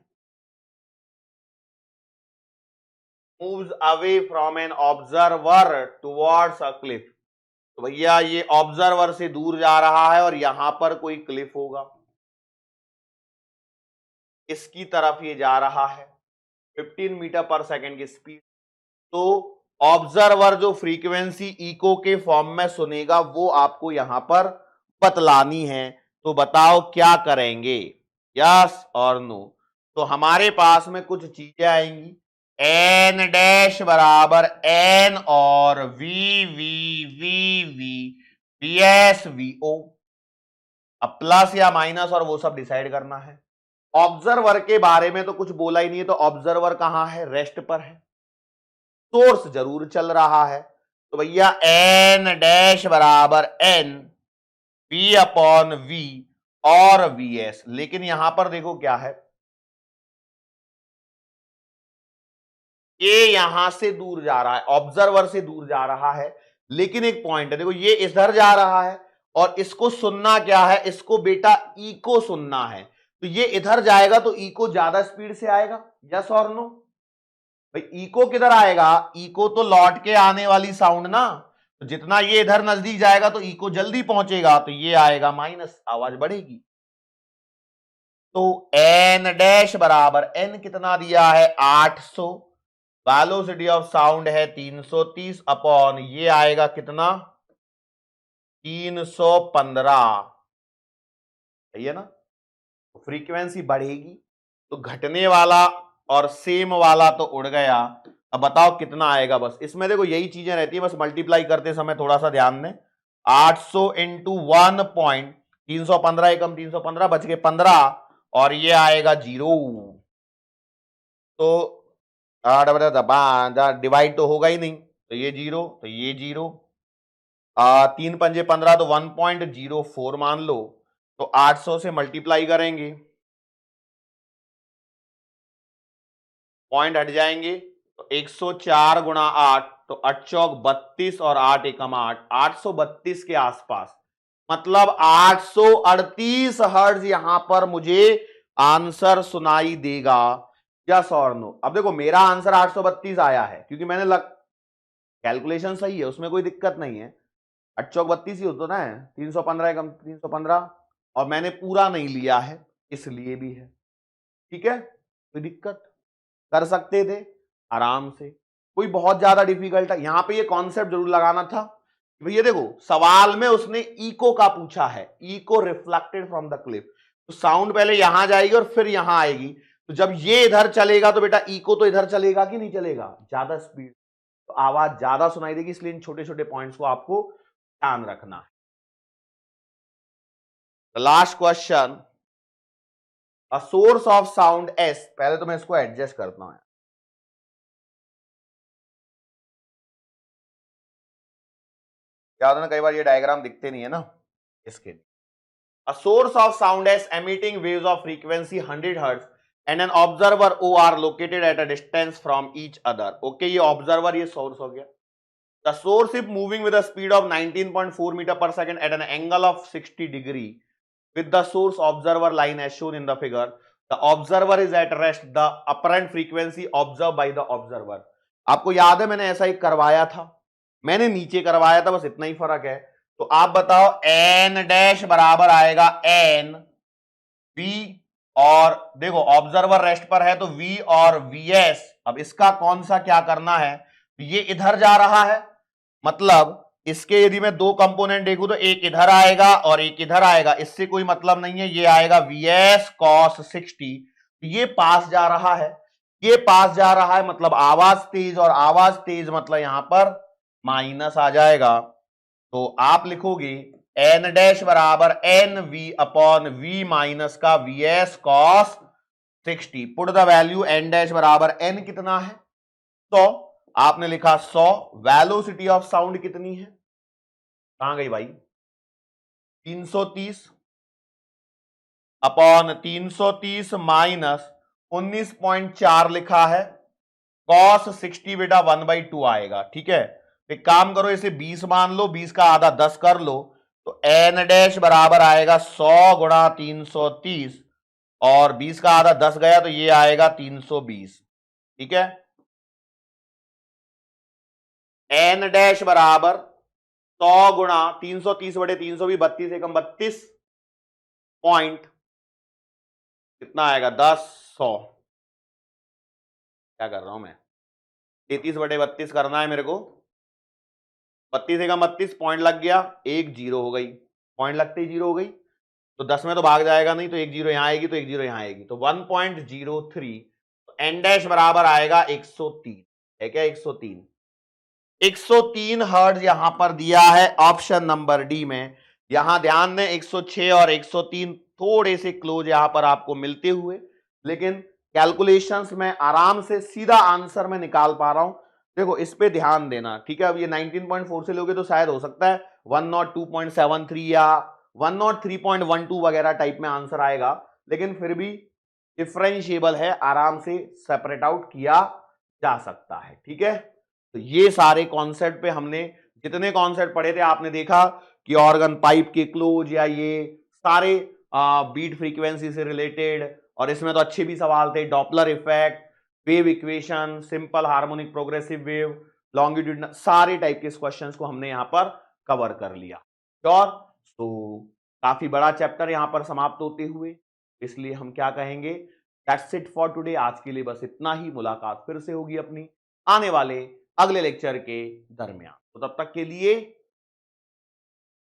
S1: moves away from an observer towards a cliff, तो भैया ये ऑब्जर्वर से दूर जा रहा है और यहां पर कोई क्लिफ होगा, इसकी तरफ ये जा रहा है 15 मीटर पर सेकंड की स्पीड, तो ऑब्जर्वर जो फ्रीक्वेंसी इको के फॉर्म में सुनेगा वो आपको यहां पर बतलानी है। तो बताओ क्या करेंगे, यस और नो। तो हमारे पास में कुछ चीजें आएंगी, एन डैश बराबर एन और V V V V V S V O. अब प्लस या माइनस और वो सब डिसाइड करना है। ऑब्जर्वर के बारे में तो कुछ बोला ही नहीं है, तो ऑब्जर्वर कहां है, रेस्ट पर है। सोर्स जरूर चल रहा है, तो भैया एन डैश बराबर एन वी अपॉन वी और वी एस। लेकिन यहां पर देखो क्या है, ये यहां से दूर जा रहा है, ऑब्जर्वर से दूर जा रहा है। लेकिन एक पॉइंट है, देखो ये इधर जा रहा है और इसको सुनना क्या है, इसको बेटा इको सुनना है। तो ये इधर जाएगा तो इको ज्यादा स्पीड से आएगा, यस और नो। भाई इको किधर आएगा, इको तो लौट के आने वाली साउंड ना, तो जितना ये इधर नजदीक जाएगा तो इको जल्दी पहुंचेगा, तो ये आएगा माइनस, आवाज बढ़ेगी। तो एन डैश बराबर एन कितना दिया है 800, वेलोसिटी ऑफ साउंड है 330 अपॉन ये आएगा कितना 315, सही है ना। तो फ्रीक्वेंसी बढ़ेगी तो घटने वाला और सेम वाला तो उड़ गया। अब बताओ कितना आएगा, बस इसमें देखो यही चीजें रहती है, बस मल्टीप्लाई करते समय थोड़ा सा ध्यान दें। 800 इंटू 1.315 एकम 315 बच के 15 और ये आएगा 0। तो डिवाइड तो होगा ही नहीं, तो ये 0 तो ये 0, 3 पंजे 15 तो 1.04 मान लो। तो 800 से मल्टीप्लाई करेंगे, पॉइंट हट जाएंगे, तो 104 गुणा 8, तो 8 चौक 32 और 8 एकम 8, 832 के आसपास, मतलब 838 हर्ट्ज यहां पर मुझे आंसर सुनाई देगा, यस और नो। अब देखो मेरा आंसर 832 आया है क्योंकि मैंने कैलकुलेशन सही है, उसमें कोई दिक्कत नहीं है। 8 चौक 32 ही होता ना, 315 एकम 315, और मैंने पूरा नहीं लिया है इसलिए भी है, ठीक है। कोई दिक्कत, कर सकते थे आराम से, कोई बहुत ज्यादा डिफिकल्ट है यहां पे। ये कॉन्सेप्ट जरूर लगाना था भैया, देखो सवाल में उसने इको का पूछा है, echo reflected from the cliff, तो साउंड पहले यहां जाएगी और फिर यहां आएगी। तो जब ये इधर चलेगा तो बेटा इको तो इधर चलेगा कि नहीं चलेगा, ज्यादा स्पीड, तो आवाज ज्यादा सुनाई देगी। इसलिए इन छोटे छोटे पॉइंट्स को आपको ध्यान रखना है। Last question, a source of sound S, पहले तो मैं इसको एडजस्ट करता हूं, क्या होता है ना कई बार ये डायग्राम दिखते नहीं है ना, इसके लिए। A source of sound is emitting waves of frequency 100 Hz and an observer O are located at a distance from each other. Okay, ये observer ये source हो गया. The source is moving with a speed of 19.4 meter per second at an angle of 60 degree with the source observer line as shown in the figure. The observer is at rest. The apparent frequency observed by the observer. आपको याद है मैंने ऐसा ही करवाया था, मैंने नीचे करवाया था, बस इतना ही फर्क है। तो आप बताओ एन डैश बराबर आएगा एन वी, और देखो ऑब्जर्वर रेस्ट पर है तो वी और वी एस। अब इसका कौन सा क्या करना है, ये इधर जा रहा है, मतलब इसके यदि मैं दो कंपोनेंट देखूं तो एक इधर आएगा और एक इधर आएगा, इससे कोई मतलब नहीं है। ये आएगा वी एस कॉस 60, ये पास जा रहा है, ये पास जा रहा है, मतलब आवाज तेज, और आवाज तेज मतलब यहां पर माइनस आ जाएगा। तो आप लिखोगे एन डैश बराबर n v upon v minus का v s cos 60। Put the value n dash बराबर एन कितना है 100, आपने लिखा 100। वेलोसिटी ऑफ साउंड कितनी है, कहां गई भाई, 330 अपॉन 330 माइनस 19.4 लिखा है, कॉस 60 बेटा 1/2 आएगा, ठीक है। एक काम करो इसे 20 मान लो, 20 का आधा 10 कर लो, तो एन डैश बराबर आएगा 100 गुणा 330, और 20 का आधा 10 गया तो ये आएगा 320, ठीक है। एन डैश बराबर 100 गुणा 330 बटे 300 भी 32 एकम 32 पॉइंट कितना आएगा 10 100, क्या कर रहा हूं मैं, 33/32 करना है मेरे को। 32 एकम 32, पॉइंट लग गया, एक जीरो हो गई, पॉइंट लगते ही जीरो हो गई, तो 10 में तो भाग जाएगा नहीं, तो एक जीरो यहां आएगी, तो एक जीरो यहां आएगी, तो 1.03, तो एन डैश बराबर आएगा 103, है क्या 103। 103 हर्ट्ज यहां पर दिया है ऑप्शन नंबर डी में। यहां ध्यान दें 106 और 103 थोड़े से क्लोज यहां पर आपको मिलते हुए, लेकिन कैलकुलेशंस में आराम से सीधा आंसर में निकाल पा रहा हूं। देखो इस पे ध्यान देना, ठीक है। अब ये 19.4 से लोगे तो शायद हो सकता है 102.73 या 103.12 वगैरह टाइप में आंसर आएगा, लेकिन फिर भी डिफरेंशिएबल है, आराम से सेपरेट आउट किया जा सकता है, ठीक है। तो ये सारे कॉन्सेप्ट पे हमने जितने कॉन्सेप्ट पढ़े थे, आपने देखा कि ऑर्गन पाइप के क्लोज या ये सारे बीट फ्रीक्वेंसी से रिलेटेड, और इसमें तो अच्छे भी सवाल थे, Doppler effect, wave equation, simple harmonic progressive wave, longitudinal, सारे टाइप के क्वेश्चंस को हमने यहां पर कवर कर लिया। श्योर। तो काफी बड़ा चैप्टर यहां पर समाप्त होते हुए, इसलिए हम क्या कहेंगे, दैट्स इट फॉर टुडे। आज के लिए बस इतना ही, मुलाकात फिर से होगी अपनी आने वाले अगले लेक्चर के दरमियान। तो तब तक के लिए